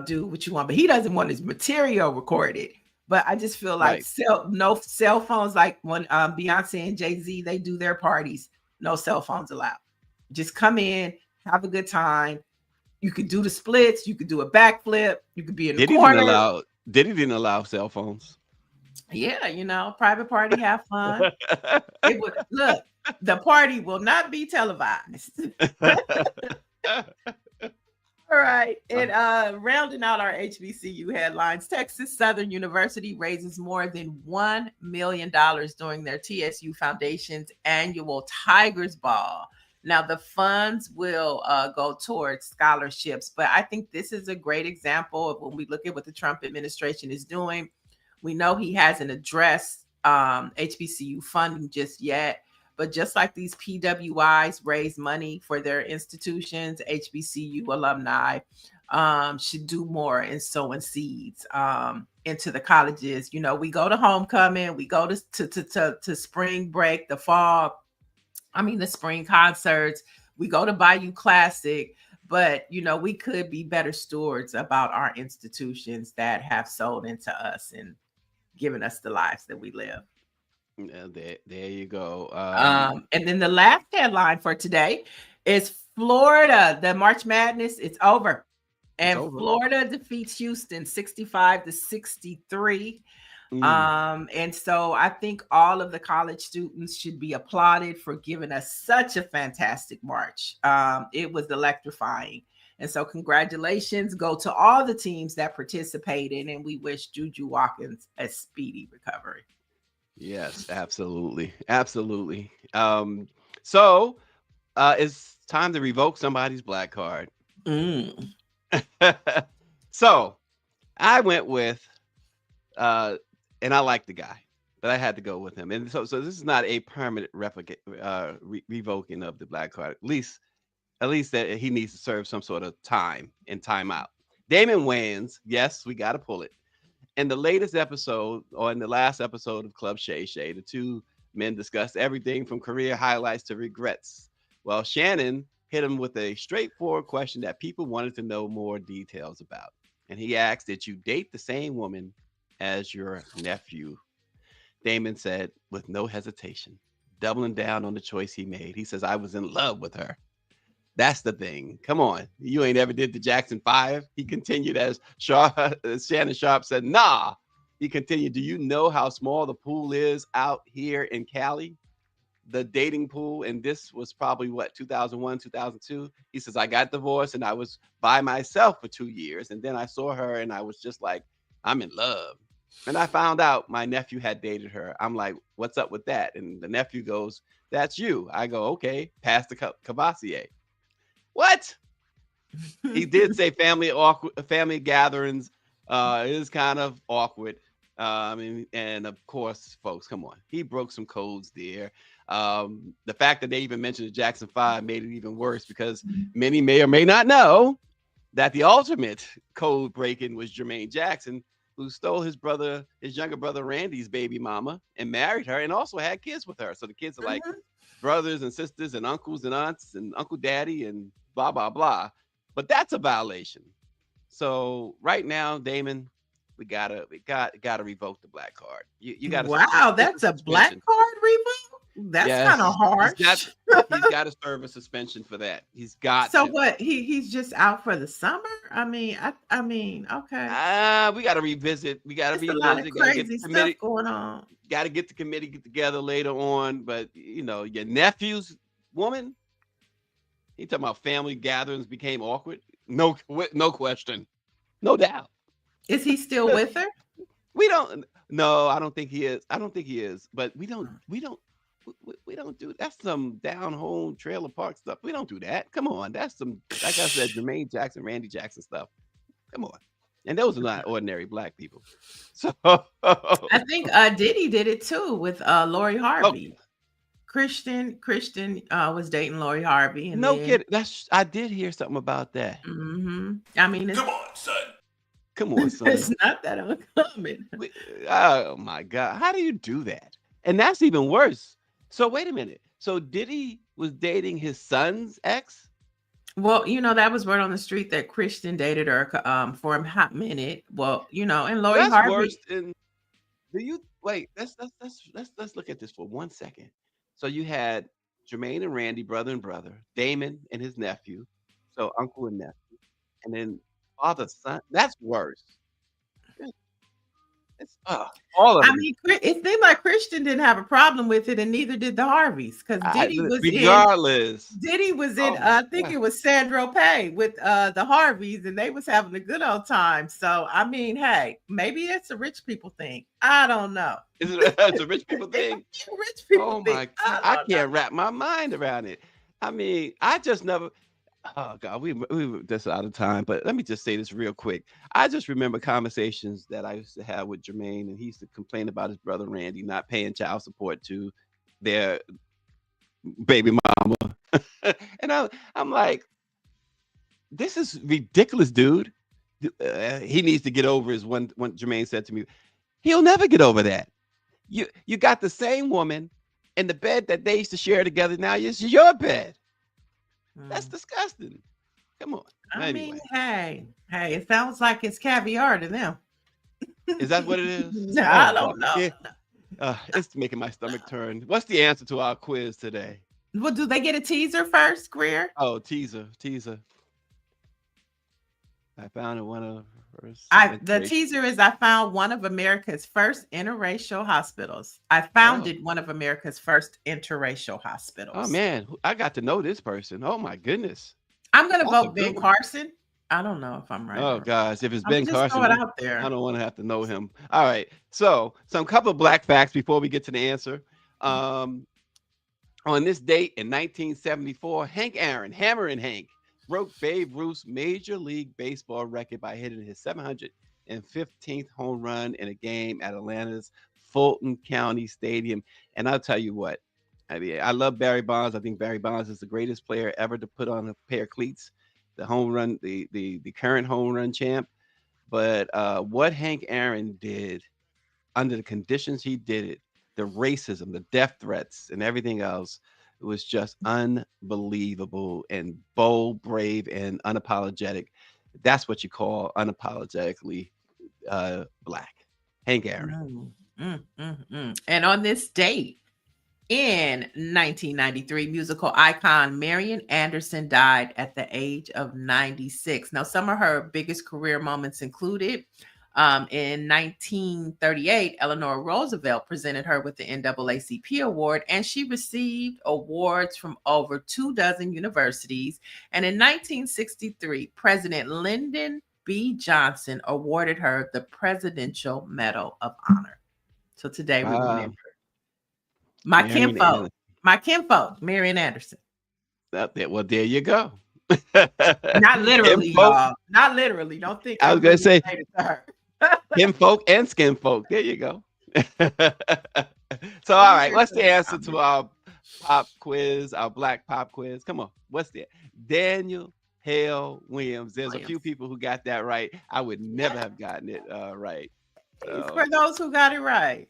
B: do what you want. But he doesn't want his material recorded. But I just feel like no cell phones, like when Beyonce and Jay-Z, they do their parties, no cell phones allowed. Just come in, have a good time. You could do the splits, you could do a backflip, you could be in the corner.
A: Diddy didn't allow cell phones.
B: Yeah, private party, have fun. Look, the party will not be televised. All right. And rounding out our HBCU headlines, Texas Southern University raises more than $1 million during their TSU Foundation's annual Tigers Ball. Now, the funds will go towards scholarships, but I think this is a great example of when we look at what the Trump administration is doing. We know he hasn't addressed HBCU funding just yet. But just like these PWIs raise money for their institutions, HBCU alumni should do more in sowing seeds into the colleges. We go to homecoming, we go to spring break, the fall, I mean, the spring concerts, we go to Bayou Classic, but we could be better stewards about our institutions that have sold into us and given us the lives that we live.
A: Yeah, there you go.
B: And then the last headline for today is Florida. The March Madness, it's over. And
A: over.
B: Florida defeats Houston 65-63. And so I think all of the college students should be applauded for giving us such a fantastic March. It was electrifying. And so congratulations go to all the teams that participated, and we wish Juju Watkins a speedy recovery.
A: Yes, absolutely. Absolutely. So it's time to revoke somebody's black card. So I went with and I like the guy, but I had to go with him. And so this is not a permanent revoking of the black card. At least that he needs to serve some sort of time and timeout. Damon Wayans, yes, we got to pull it. In the latest episode, or in the last episode of Club Shay Shay, the two men discussed everything from career highlights to regrets. Well, Shannon hit him with a straightforward question that people wanted to know more details about. And he asked, did you date the same woman as your nephew? Damon said, with no hesitation, doubling down on the choice he made. He says, I was in love with her. That's the thing. Come on. You ain't ever did the Jackson 5. He continued as Shannon Sharp said, nah. He continued, do you know how small the pool is out here in Cali? The dating pool. And this was probably 2001, 2002. He says, I got divorced and I was by myself for 2 years. And then I saw her and I was just like, I'm in love. And I found out my nephew had dated her. I'm like, what's up with that? And the nephew goes, that's you. I go, okay, pass the Cavassier. What? He did say family gatherings is kind of awkward. And of course, folks, come on. He broke some codes there. The fact that they even mentioned the Jackson 5 made it even worse because many may or may not know that the ultimate code breaking was Jermaine Jackson, who stole his younger brother Randy's baby mama and married her and also had kids with her. So the kids are like brothers and sisters and uncles and aunts and Uncle Daddy and blah, blah, blah. But that's a violation. So right now, Damon, we gotta revoke the black card. You gotta.
B: Wow, that's a black card revoke? That's kind of harsh.
A: He's got to serve a suspension for that. He's got.
B: So what? He's just out for the summer? I mean, okay.
A: We got to revisit. We got to revisit.
B: A lot of crazy stuff going on.
A: Got to get the committee together later on. But your nephew's woman. He talking about family gatherings became awkward. No question, no doubt.
B: Is he still with her?
A: We don't. No, I don't think he is. But we don't do. That's some down home trailer park stuff. We don't do that. Come on, that's some, like I said, Jermaine Jackson, Randy Jackson stuff. Come on, and those are not ordinary black people. So
B: I think Diddy did it too with Lori Harvey. Oh. Christian was dating Lori Harvey. And
A: kidding. I did hear something about that.
B: I mean,
A: come on, son.
B: It's not that uncommon.
A: Oh my God, how do you do that? And that's even worse. So wait a minute. So Diddy was dating his son's ex?
B: Well, that was word on the street that Christian dated her for a hot minute. Well, and Lori
A: that's
B: Harvey.
A: Worse than, do you wait? Let's look at this for 1 second. So you had Jermaine and Randy, brother and brother, Damon and his nephew, so uncle and nephew, and then father, son. That's worse. It's all of it.
B: I mean, it seemed like Christian didn't have a problem with it, and neither did the Harveys, because Diddy was in. I think it was Sandro Pay with the Harveys, and they was having a good old time. So I mean, hey, maybe it's a rich people thing. I don't know.
A: It's a rich people thing.
B: Rich people.
A: Oh my God, I can't wrap my mind around it. I mean, I just never. Oh God, we were just out of time, but let me just say this real quick. I just remember conversations that I used to have with Jermaine, and he used to complain about his brother Randy not paying child support to their baby mama. And I'm like, this is ridiculous, dude. He needs to get over his one. Jermaine said to me, he'll never get over that. You got the same woman And the bed that they used to share together now is your bed. That's disgusting. Come on.
B: I mean,
A: Anyway,
B: hey, it sounds like it's caviar to them.
A: is that what it is?
B: I
A: Oh God,
B: don't know.
A: yeah. It's making my stomach turn. What's the answer to our quiz today?
B: Well, do they get a teaser first, Greer?
A: Oh, teaser. I found it one of first.
B: The teaser is I found one of America's first interracial hospitals. I founded one of America's first interracial hospitals.
A: Oh man, I got to know this person. Oh my goodness.
B: I'm gonna
A: That's a
B: vote
A: good
B: Ben
A: one.
B: Carson. I don't know if I'm right.
A: Oh gosh, if it's
B: I'm
A: Ben
B: just
A: Carson,
B: throw it out there.
A: I don't want to have to know him. All right, so some couple of black facts before we get to the answer. On this date in 1974, Hank Aaron, Hammerin' Hank, broke Babe Ruth's Major League Baseball record by hitting his 715th home run in a game at Atlanta's Fulton County Stadium. And I'll tell you what, I mean, I love Barry Bonds. I think Barry Bonds is the greatest player ever to put on a pair of cleats. The home run, the current home run champ. But what Hank Aaron did under the conditions he did it, the racism, the death threats, and everything else, it was just unbelievable and bold, brave, and unapologetic. That's what you call unapologetically black. Hank Aaron.
B: And on this date, in 1993, musical icon Marian Anderson died at the age of 96. Now, some of her biggest career moments included in 1938, Eleanor Roosevelt presented her with the NAACP award, and she received awards from over 24 universities. And in 1963, President Lyndon B. Johnson awarded her the Presidential Medal of Honor. So today we remember my kinfolk, Marian Anderson.
A: Well, there you go.
B: Not literally, y'all. Not literally. Don't think
A: I was going to say kinfolk and skinfolk. There you go. So, all right. What's the answer to our pop quiz, our black pop quiz? Come on. What's the Daniel Hale Williams? There's a few people who got that right. I would never have gotten it right.
B: For those who got it right.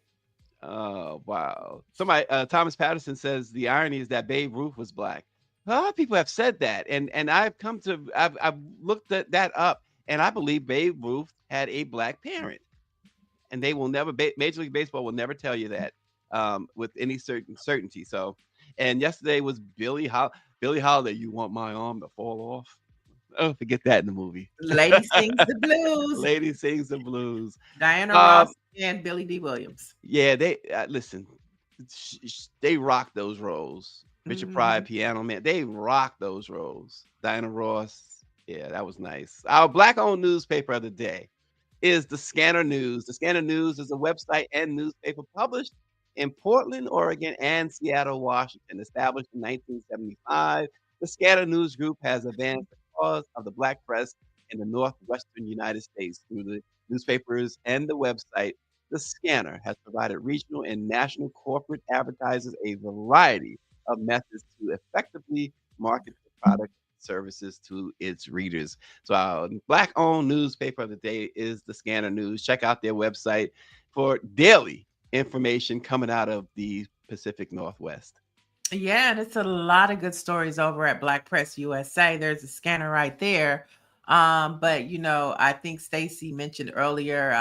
A: Oh, wow. Somebody, Thomas Patterson says the irony is that Babe Ruth was black. A lot of people have said that. And I've looked at that up, and I believe Babe Ruth had a black parent. And they will never, Major League Baseball will never tell you that with any certainty. So, and yesterday was Billie Holiday, You Want My Arm to Fall Off? Oh, forget that in the movie.
B: Lady Sings the Blues.
A: Lady Sings the Blues.
B: Diana Ross and Billy D. Williams.
A: Yeah, they listen. They rock those roles. Richard Pryor, Piano Man. They rock those roles. Diana Ross. Yeah, that was nice. Our black-owned newspaper of the day is the Scanner News. The Scanner News is a website and newspaper published in Portland, Oregon, and Seattle, Washington. Established in 1975, the Scanner News Group has advanced the cause of the black press in the northwestern United States through the newspapers and the website. The Scanner has provided regional and national corporate advertisers a variety of methods to effectively market the product services to its readers. So our black-owned newspaper of the day is the Scanner News. Check out their website for daily information coming out of the Pacific Northwest.
B: Yeah, and it's a lot of good stories over at Black Press USA. There's a scanner right there. But I think Stacy mentioned earlier,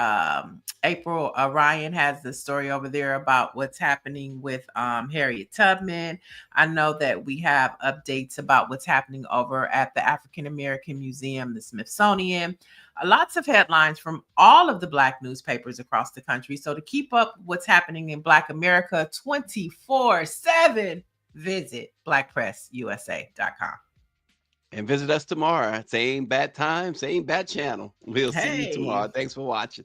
B: April Ryan has the story over there about what's happening with Harriet Tubman. I know that we have updates about what's happening over at the African American Museum, the Smithsonian. Lots of headlines from all of the black newspapers across the country. So to keep up what's happening in Black America 24/7, visit BlackPressUSA.com.
A: And visit us tomorrow. Same bad time, same bad channel. We'll see you tomorrow. Thanks for watching.